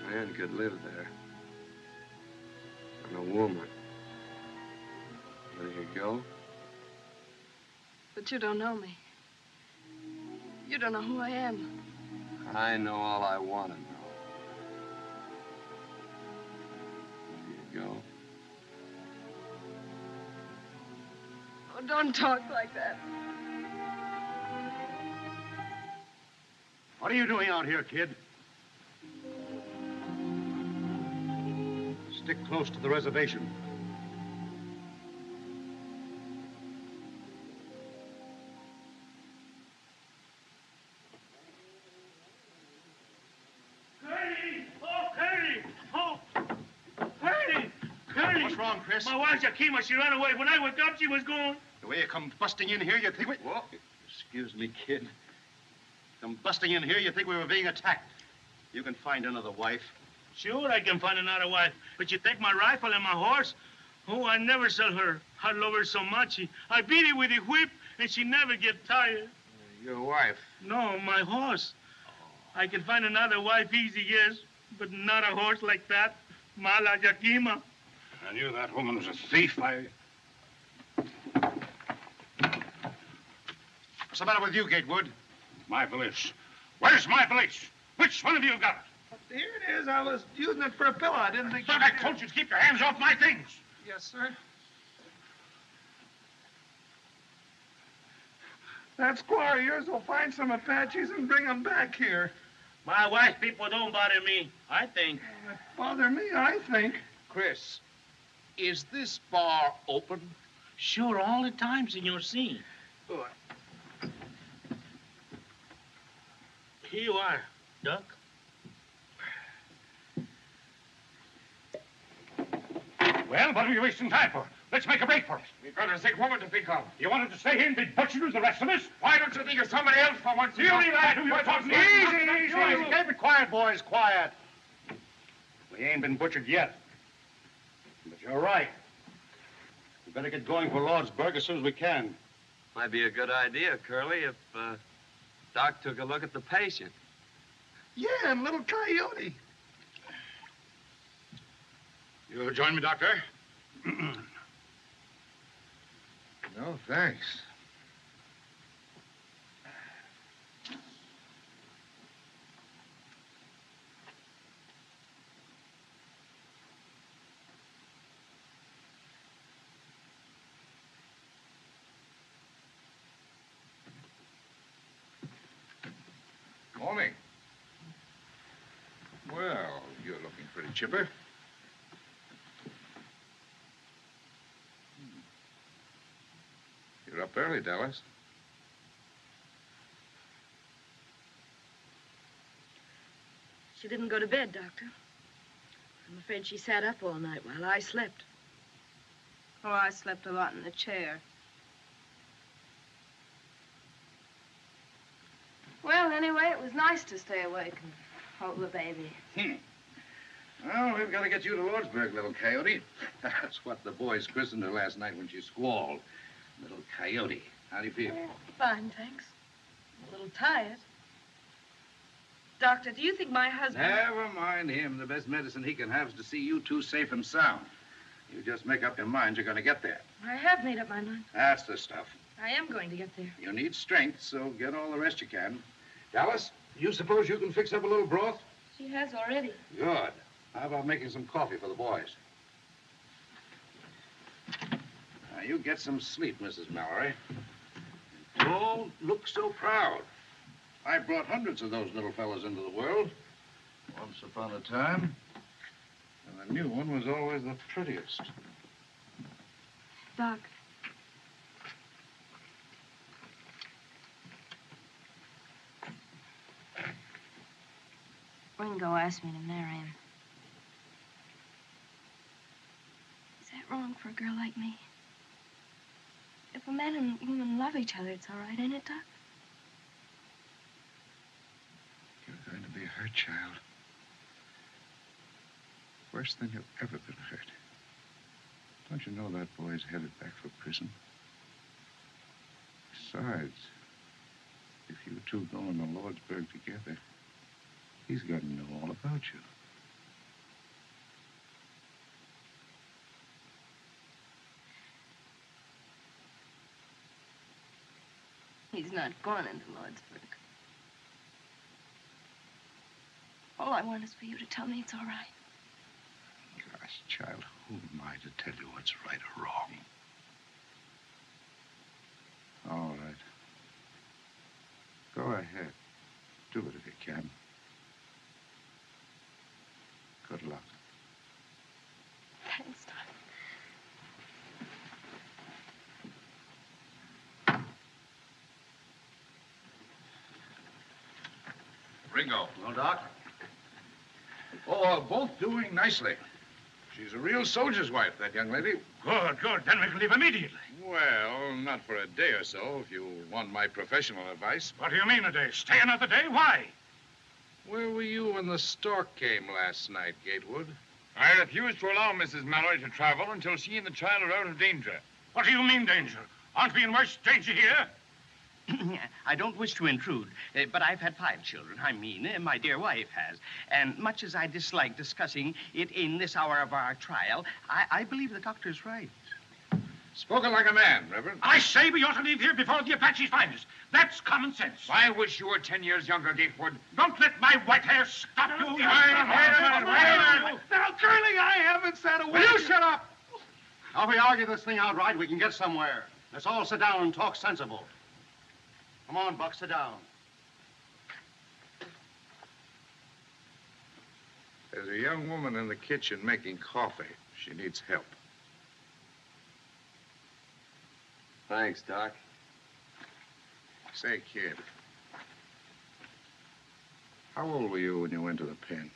A man could live there. And a woman. There you go. But you don't know me. You don't know who I am. I know all I want to know. There you go. Oh, don't talk like that. What are you doing out here, kid? Stick close to the reservation. Curly! Oh, Curly! Oh, Curly! Curly! What's wrong, Chris? My wife, Yakima, she ran away. When I woke up, she was gone. The way you come busting in here, you think we... Whoa. Excuse me, kid. Come busting in here, you think we were being attacked. You can find another wife. Sure, I can find another wife. But you take my rifle and my horse? Oh, I never sell her. I love her so much. I beat it with a whip, and she never get tired. Your wife? No, my horse. I can find another wife easy, yes, but not a horse like that. Mala Yakima. I knew that woman was a thief. What's the matter with you, Gatewood? My valise. Where's my valise? Which one of you got it? Here it is. I was using it for a pillow. I didn't think... But I told you to keep your hands off my things. Yes, sir. That squaw of yours will find some Apaches and bring them back here. My white people don't bother me, I think. Bother me, I think. Chris, is this bar open? Sure, all the time, Senor C. Good. Here you are, Duck. Well, what are you wasting time for? Let's make a break for it. We've got a sick woman to think of. You wanted to stay here and be butchered with the rest of us? Why don't you think of somebody else for once? You leave that to your talking. Easy. Keep it quiet, boys, quiet. We ain't been butchered yet. But you're right. We better get going for Lordsburg as soon as we can. Might be a good idea, Curly, if Doc took a look at the patient. Yeah, and little Coyote. You'll join me, Doctor? No, thanks. Chipper. You're up early, Dallas. She didn't go to bed, Doctor. I'm afraid she sat up all night while I slept. Oh, I slept a lot in the chair. Well, anyway, it was nice to stay awake and hold the baby. Well, we've got to get you to Lordsburg, little coyote. That's what the boys christened her last night when she squalled. Little coyote. How do you feel? Fine, thanks. A little tired. Doctor, do you think my husband... Never mind him. The best medicine he can have is to see you two safe and sound. You just make up your mind you're going to get there. I have made up my mind. That's the stuff. I am going to get there. You need strength, so get all the rest you can. Dallas, you suppose you can fix up a little broth? She has already. Good. How about making some coffee for the boys? Now, you get some sleep, Mrs. Mallory. Don't look so proud. I brought hundreds of those little fellas into the world. Once upon a time. And the new one was always the prettiest. Doc. Ringo asked me to marry him. Is that wrong for a girl like me? If a man and woman love each other, it's all right, ain't it, Doc? You're going to be hurt, child. Worse than you've ever been hurt. Don't you know that boy's headed back for prison? Besides, if you two go into Lordsburg together, he's got to know all about you. He's not going into Lordsburg. All I want is for you to tell me it's all right. Gosh, child, who am I to tell you what's right or wrong? All right. Go ahead. Do it if you can. Good luck. Thanks, Doc. Ringo. No, Doc? Oh, both doing nicely. She's a real soldier's wife, that young lady. Good, good. Then we can leave immediately. Well, not for a day or so, if you want my professional advice. What do you mean a day? Stay another day? Why? Where were you when the stork came last night, Gatewood? I refuse to allow Mrs. Mallory to travel until she and the child are out of danger. What do you mean, danger? Aren't we in worse danger here? I don't wish to intrude, but I've had 5 children. I mean, my dear wife has. And much as I dislike discussing it in this hour of our trial, I believe the doctor's right. Spoken like a man, Reverend. I say we ought to leave here before the Apaches find us. That's common sense. I wish you were 10 years younger, Gatewood. Don't let my white hair stop you. Now, Curly, I haven't said a word. Will you shut up? Now, if we argue this thing outright, we can get somewhere. Let's all sit down and talk sensible. Come on, Buck, sit down. There's a young woman in the kitchen making coffee. She needs help. Thanks, Doc. Say, kid, how old were you when you went to the pen?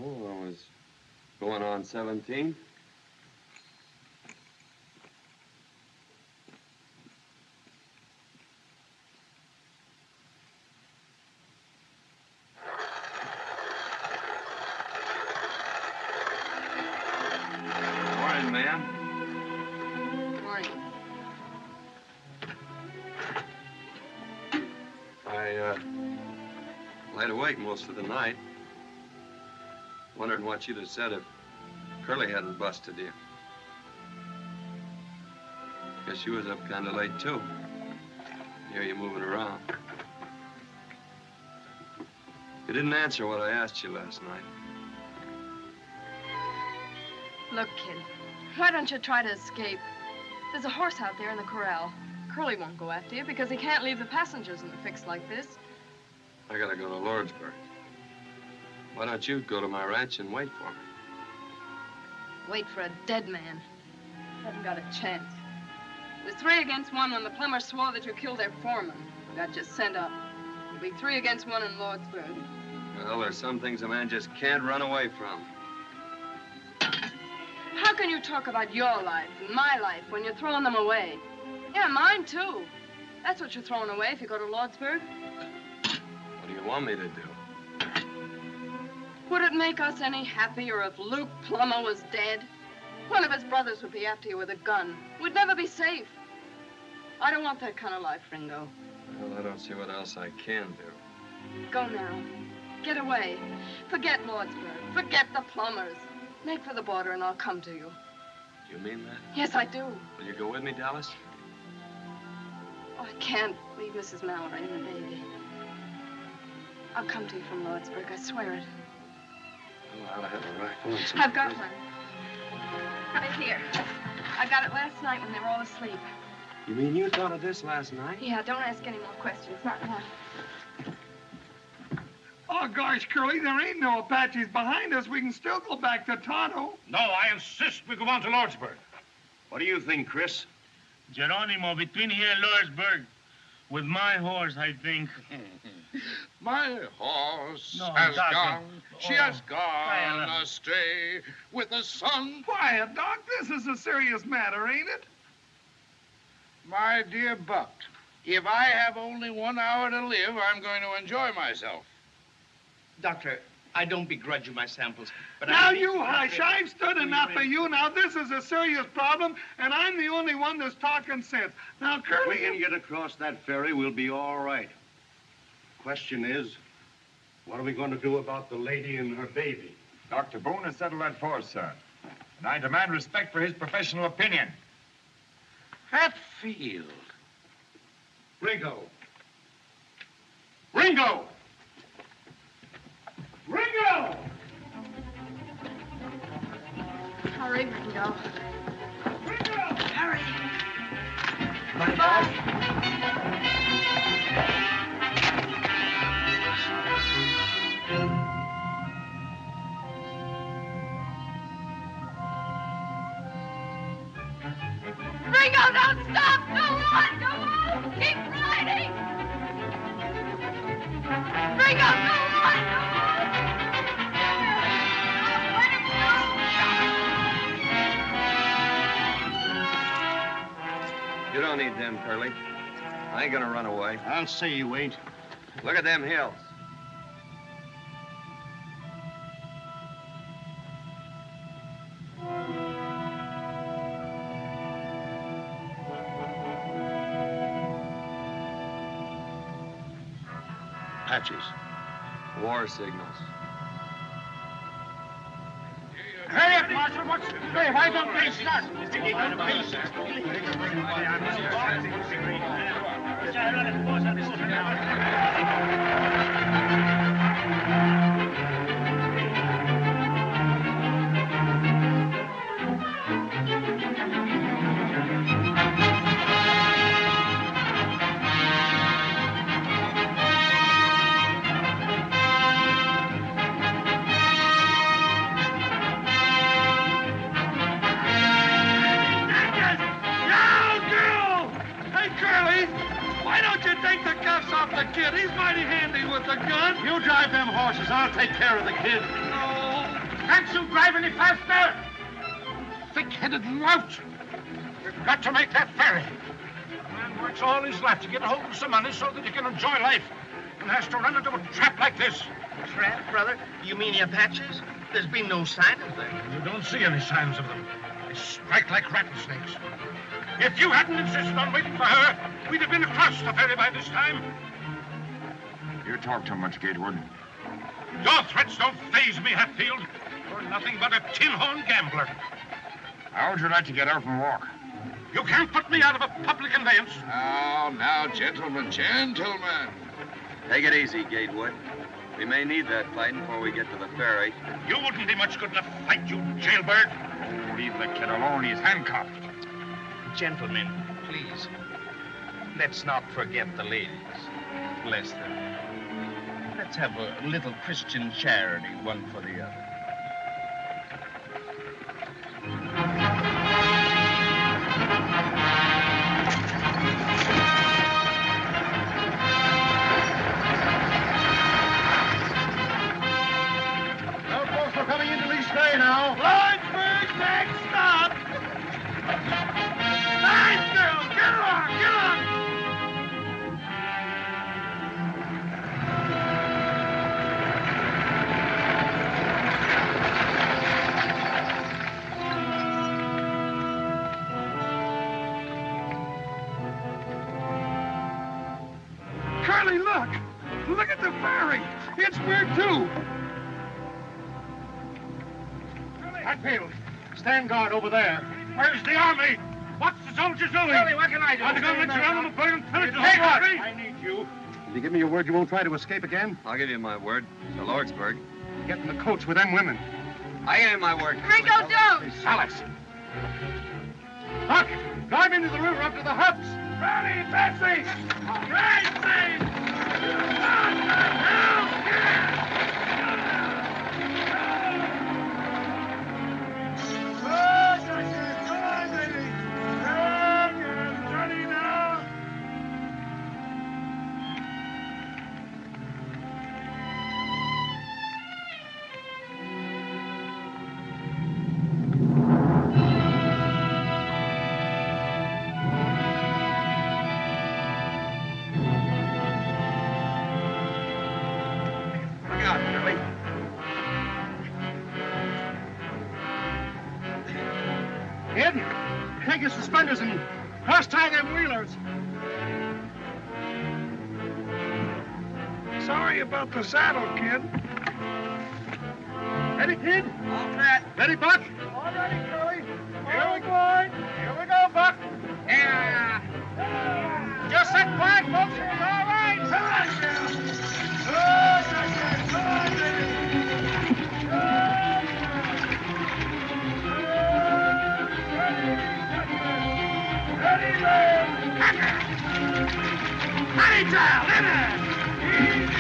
Oh, I was going on 17. Morning, ma'am. Morning. I laid awake most of the night, wondering what you'd have said if Curly hadn't busted you. Guess you was up kind of late, too. Hear you moving around. You didn't answer what I asked you last night. Look, kid, why don't you try to escape? There's a horse out there in the corral. Curly won't go after you because he can't leave the passengers in a fix like this. I gotta go to Lordsburg. Why don't you go to my ranch and wait for me? Wait for a dead man. Haven't got a chance. It was 3 against 1 when the plumber swore that you killed their foreman. Got you sent up. It'll be 3 against 1 in Lordsburg. Well, there's some things a man just can't run away from. How can you talk about your life and my life when you're throwing them away? Yeah, mine, too. That's what you're throwing away if you go to Lordsburg. What do you want me to do? Would it make us any happier if Luke Plummer was dead? One of his brothers would be after you with a gun. We'd never be safe. I don't want that kind of life, Ringo. Well, I don't see what else I can do. Go now. Get away. Forget Lordsburg. Forget the Plumbers. Make for the border and I'll come to you. Do you mean that? Yes, I do. Will you go with me, Dallas? Oh, I can't leave Mrs. Mallory and the baby. I'll come to you from Lordsburg. I swear it. Well, I ought to have a rifle and some... I've got one. Right here. I got it last night when they were all asleep. You mean you thought of this last night? Yeah, don't ask any more questions. Not now. Oh, gosh, Curly, there ain't no Apaches behind us. We can still go back to Tonto. No, I insist we go on to Lordsburg. What do you think, Chris? Geronimo, between here and Lordsburg, with my horse, I think. My horse No, has Doctor. gone. She has gone Quiet. astray with the sun. Quiet, Doc. This is a serious matter, ain't it? My dear Buck, if I have only 1 hour to live, I'm going to enjoy myself. Doctor, I don't begrudge you my samples, but Now, you hush. I've stood enough of you. Now, this is a serious problem, and I'm the only one that's talking sense. Now, If Curly... we can get across that ferry, we'll be all right. Question is, what are we going to do about the lady and her baby? Dr. Boone has settled that for us, sir. And I demand respect for his professional opinion. Hatfield. Ringo! Ringo! Ringo! Hurry, Ringo. Ringo! Hurry. Ringo, don't stop! Go on! Go on! Keep riding! Ringo, go on! Go on! Let him go! You don't need them, Curly. I ain't gonna run away. I'll say you ain't. Look at them hills. Apaches. War signals. Hurry up, Marshal. What's... Hey, why don't they start? Why don't you take the cuffs off the kid? He's mighty handy with the gun. You drive them horses. I'll take care of the kid. No. Can't you drive any faster? Thick-headed lout. You've got to make that ferry. A man works all his life to get a hold of some money so that he can enjoy life, and has to run into a trap like this. Trap, brother? You mean the Apaches? There's been no sign of them. You don't see any signs of them. They strike like rattlesnakes. If you hadn't insisted on waiting for her, we'd have been across the ferry by this time. You talk too much, Gatewood. Your threats don't faze me, Hatfield. You're nothing but a tin-horn gambler. How would you like to get out and walk? You can't put me out of a public conveyance. Now, gentlemen, gentlemen. Take it easy, Gatewood. We may need that fighting before we get to the ferry. You wouldn't be much good in a fight, you jailbird. Oh, leave the kid alone. He's handcuffed. Gentlemen, please. Let's not forget the ladies. Bless them. Let's have a little Christian charity, one for the other. Well, folks, we're coming into East Bay now. Lawrenceburg, next stop. Nice girl. Get along, get along. Curly, look. Look at the ferry. It's where too. Hatfield, stand guard over there. Where's the army? What's the soldiers doing? Curly, what can I do? Are they going to let you run them burn and pillage the Hey, whole what? country? I need you. Will you give me your word you won't try to escape again? I'll give you my word. To Lordsburg. Get in the coach with them women. I give you my word. Ringo, don't! Hey, Salas. Buck, drive into the river up to the huts. Ready, Betsy! Racing! Look out, Curly. Ed, take your suspenders and cross-tie them wheelers. Sorry about the saddle, kid. Ready, kid? All set. Ready, Buck? All ready, Curly. Here we go. Here we go, Buck. Yeah. Just sit quiet, folks. It's all right. Honey child, in it!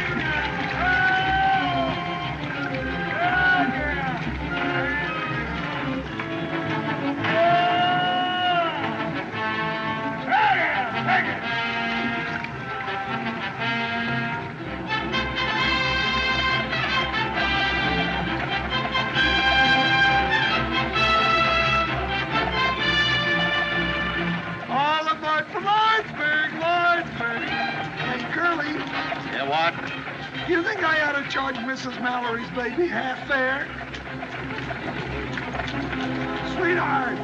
All aboard for Lawrenceburg, Lawrenceburg. Hey, Curly, Yeah, what? you think I ought to charge Mrs. Mallory's baby half fare? Sweetheart.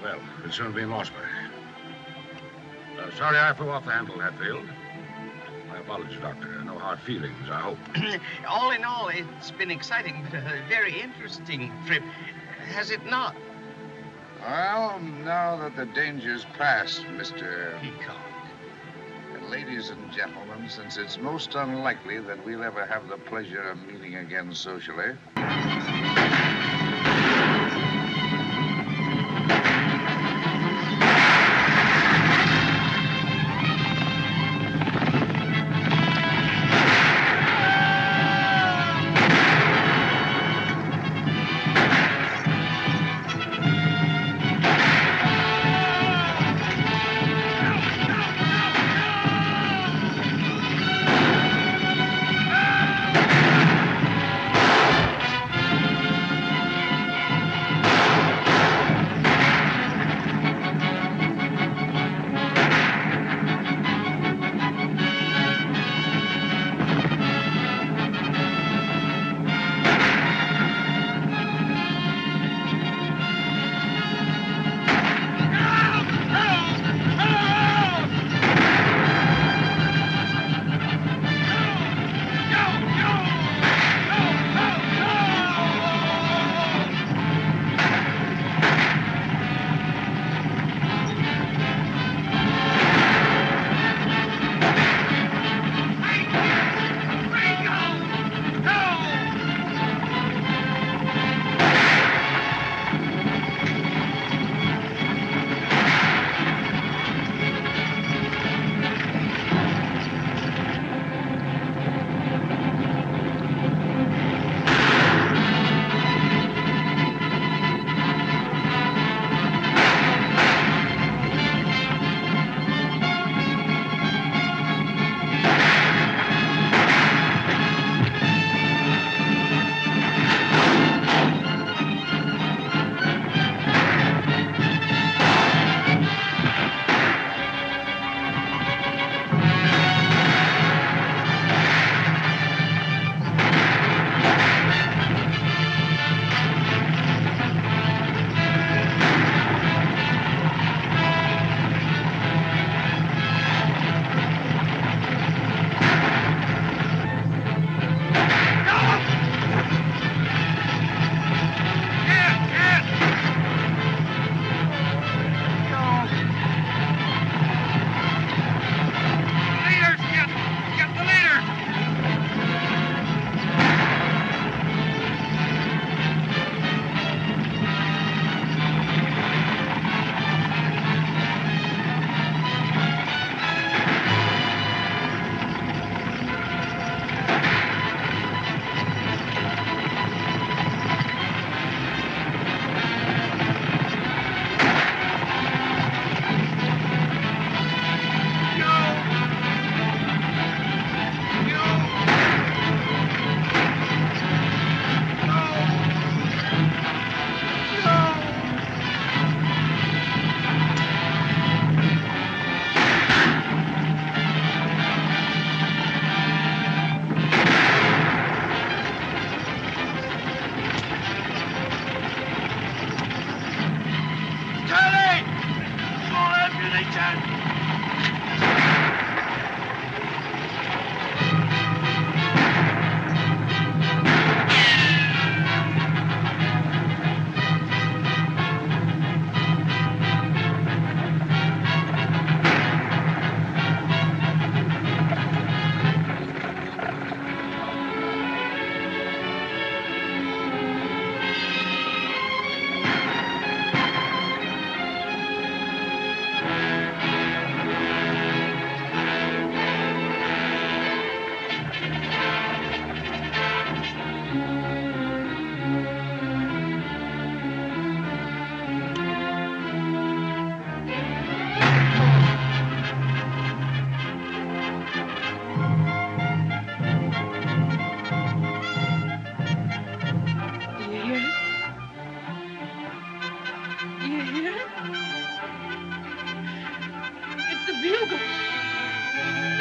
Well, we'll soon be in Lawsbury. Sorry I threw off the handle, Hatfield. My apologies, Doctor. No hard feelings, I hope. All in all, it's been exciting, but a very interesting trip. Has it not? Well, now that the danger's past, Mr. Peacock. And ladies and gentlemen, since it's most unlikely that we'll ever have the pleasure of meeting again socially,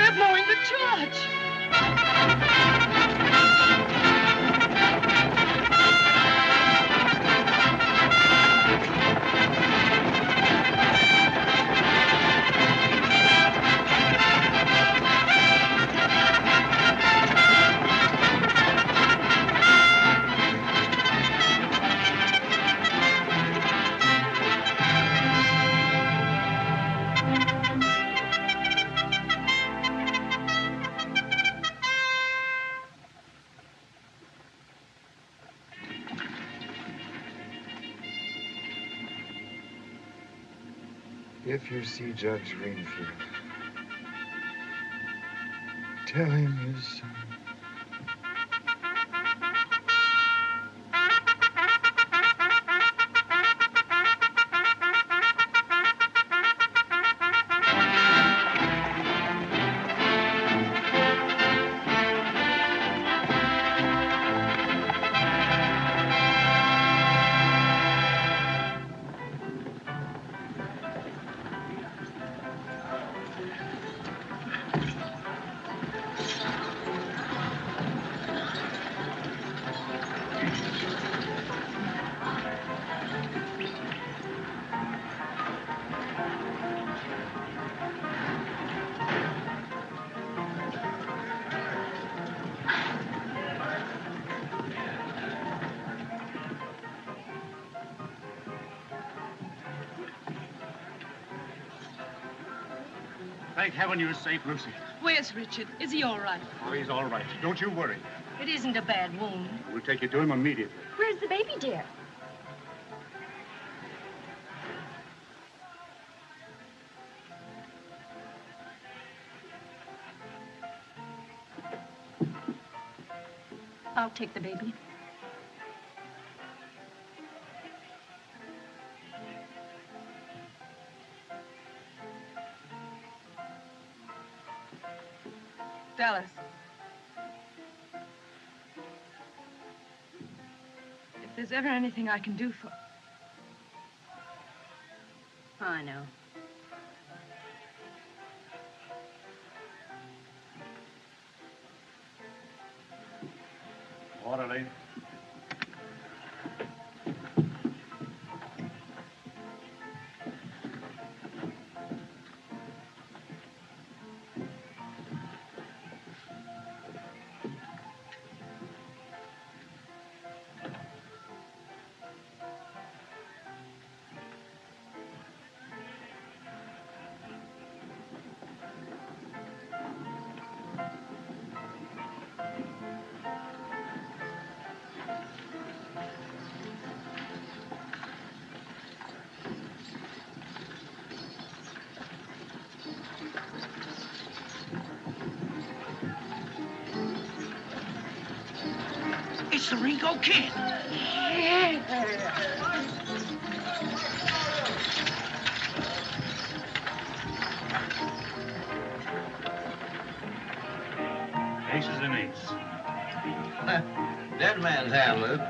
They're blowing the church. If you see Judge Greenfield, tell him his son. Thank heaven you're safe, Lucy. Where's Richard? Is he all right? Oh, he's all right. Don't you worry. It isn't a bad wound. We'll take you to him immediately. Where's the baby, dear? I'll take the baby. Dallas. If there's ever anything I can do for... I know. Orderly. It's the Ringo Kid. Aces and eights. Dead man's hand, Luke.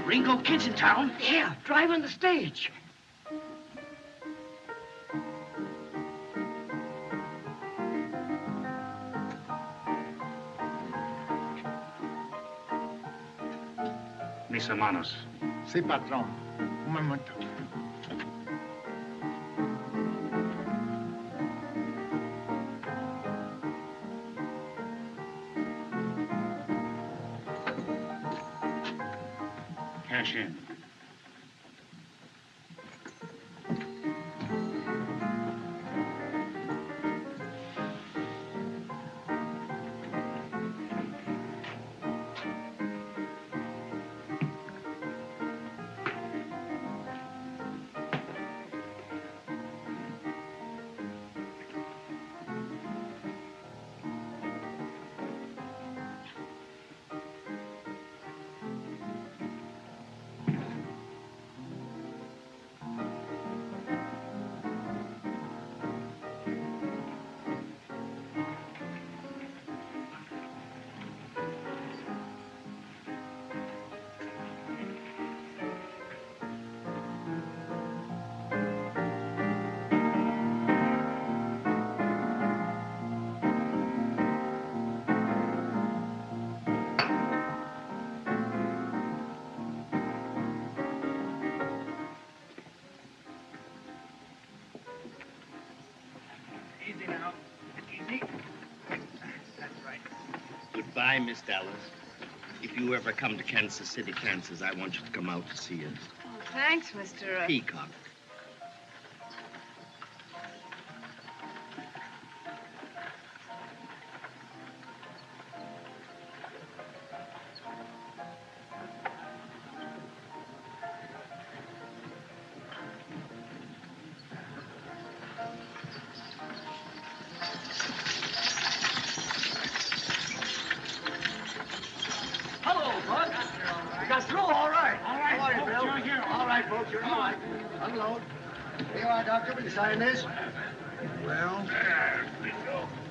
Ringo Kid's in town? Yeah, driving the stage. Mis hermanos. Sí, patrón. Un momento. Cash in. Hi, Miss Dallas. If you ever come to Kansas City, Kansas, I want you to come out to see us. Oh, thanks, Mr. Peacock. Sign this? Well,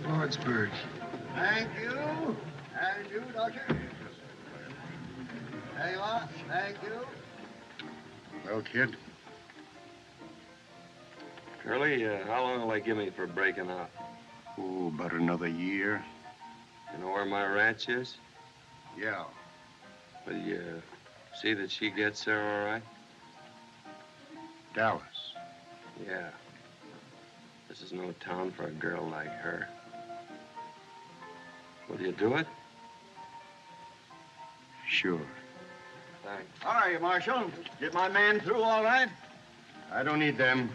Lordsburg. Thank you. And you, Doctor. There you are. Thank you. Well, kid. Curly, how long will they give me for breaking out? Oh, about another year. You know where my ranch is? Yeah. Will you see that she gets there all right? Dallas. Yeah. This is no town for a girl like her. Will you do it? Sure. Thanks. All right, Marshal. Get my man through all right? I don't need them.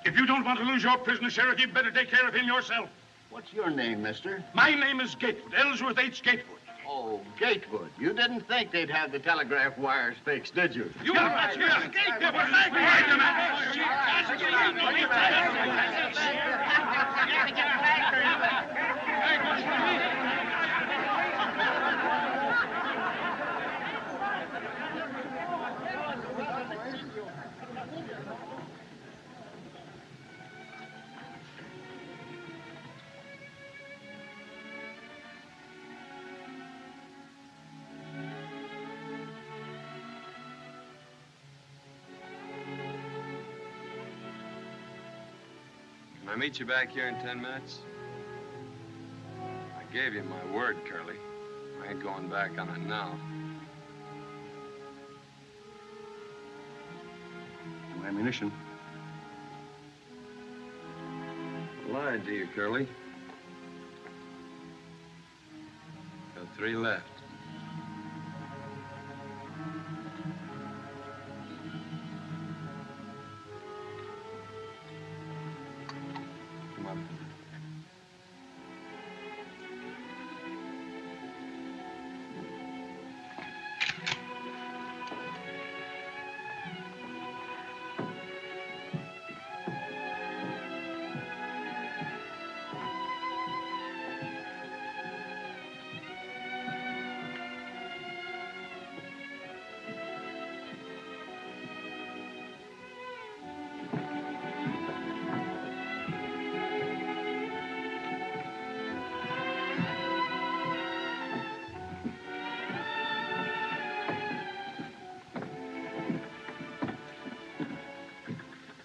If you don't want to lose your prisoner, Sheriff, you'd better take care of him yourself. What's your name, mister? My name is Gatewood, Ellsworth H. Gatewood. Oh, Gatewood. You didn't think they'd have the telegraph wires fixed, did you? You are right, Gatewood. Can I meet you back here in 10 minutes? I gave you my word, Curly. I ain't going back on it now. No ammunition. I lied to you, Curly. Got 3 left. Come on.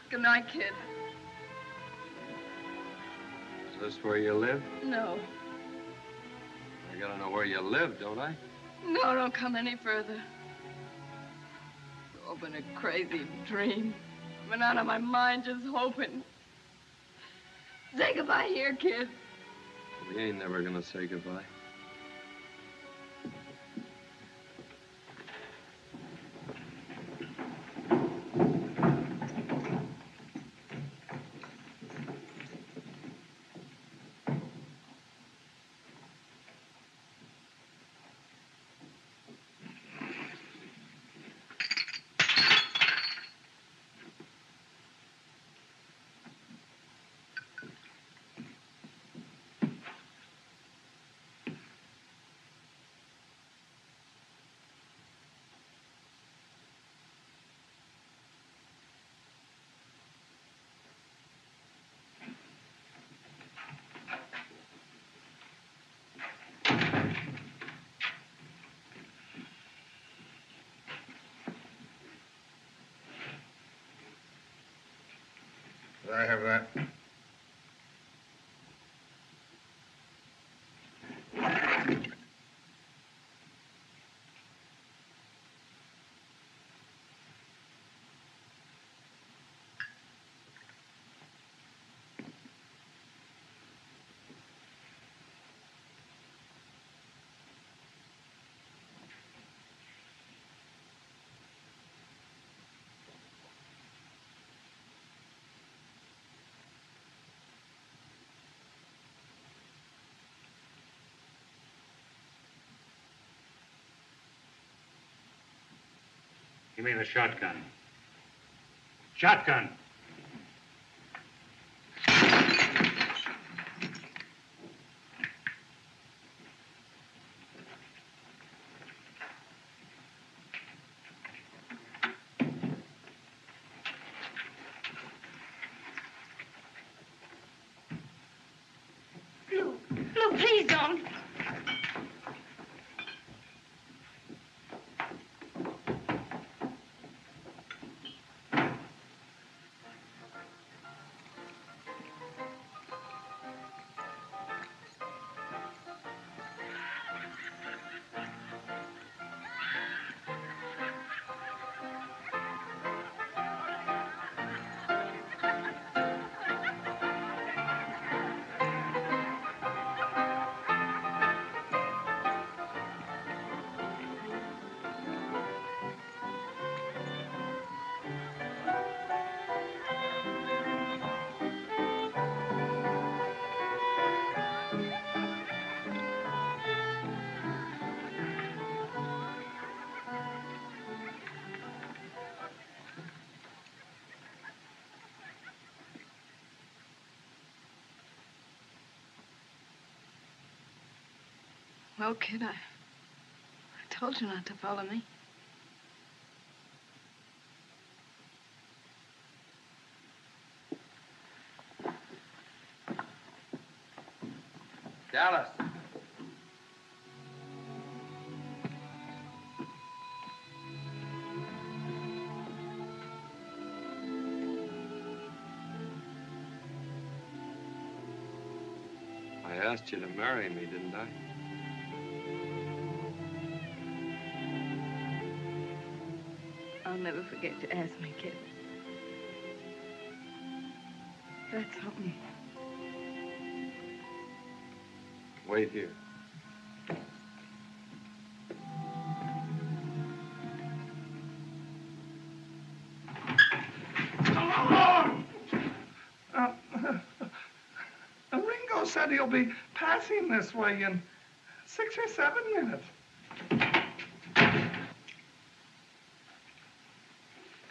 Good night, kid. Is this where you live? No. I gotta know where you live, don't I? No, don't come any further. It's all been a crazy dream. I've been out of my mind just hoping. Say goodbye here, kid. We ain't never gonna say goodbye. Did I have that? Give me the shotgun. Shotgun. Lou, please don't. Well, kid, I told you not to follow me. Dallas. I asked you to marry me, didn't I? I'll never forget to ask me, kid. That's something. Wait here. Ringo said he'll be passing this way in 6 or 7 minutes.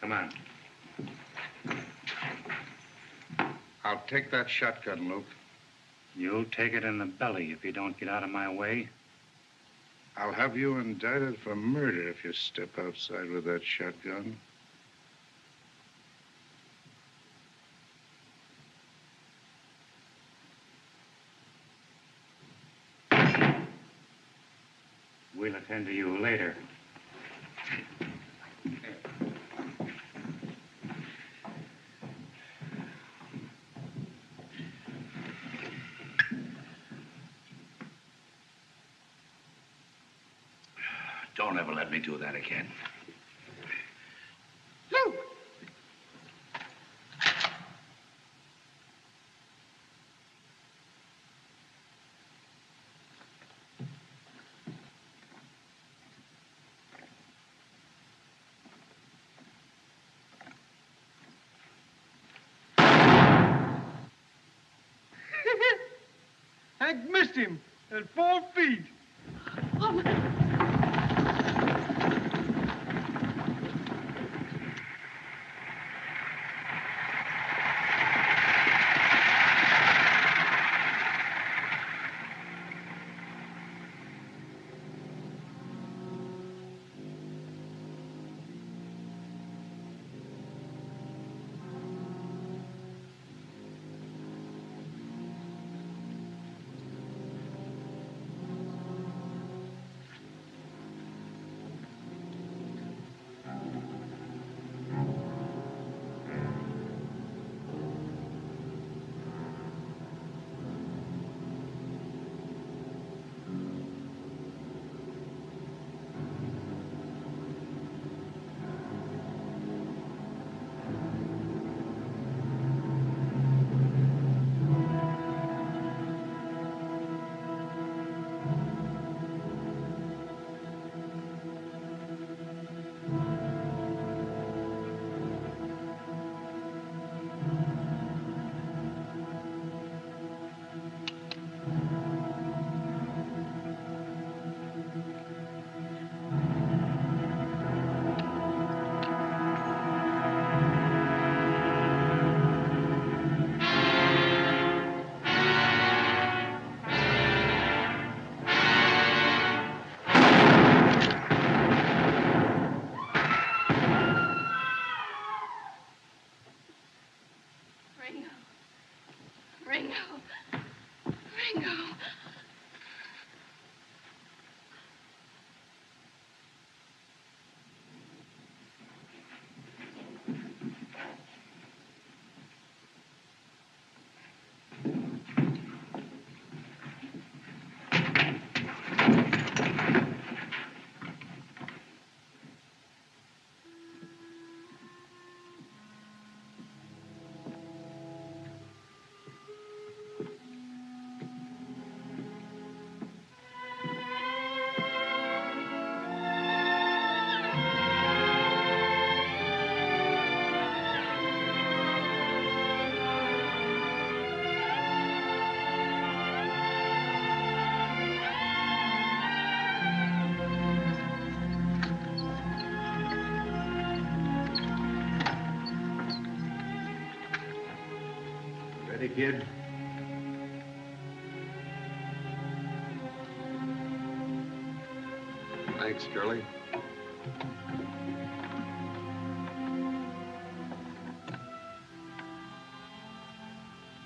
Come on. I'll take that shotgun, Luke. You'll take it in the belly if you don't get out of my way. I'll have you indicted for murder if you step outside with that shotgun. We'll attend to you later. Don't ever let me do that again. Luke! Hank missed him at 4 feet. Oh, my. Ringo. Ringo. Ringo. Ready, kid? Thanks, Curly.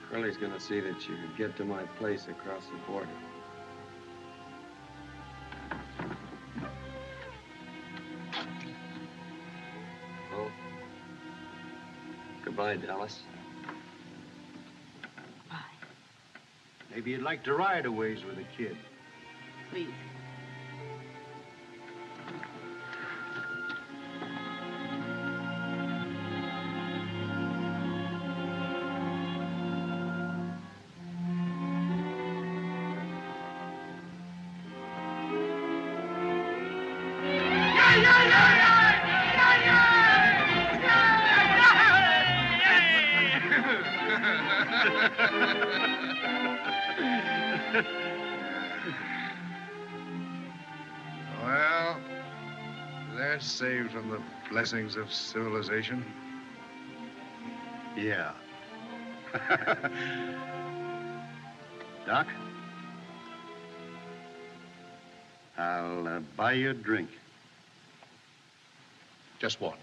Curly's gonna see that you get to my place across the border. Well, goodbye, Dallas. Maybe you'd like to ride a ways with a kid. Please. Well, they're saved from the blessings of civilization. Yeah. Doc? I'll buy you a drink. Just one.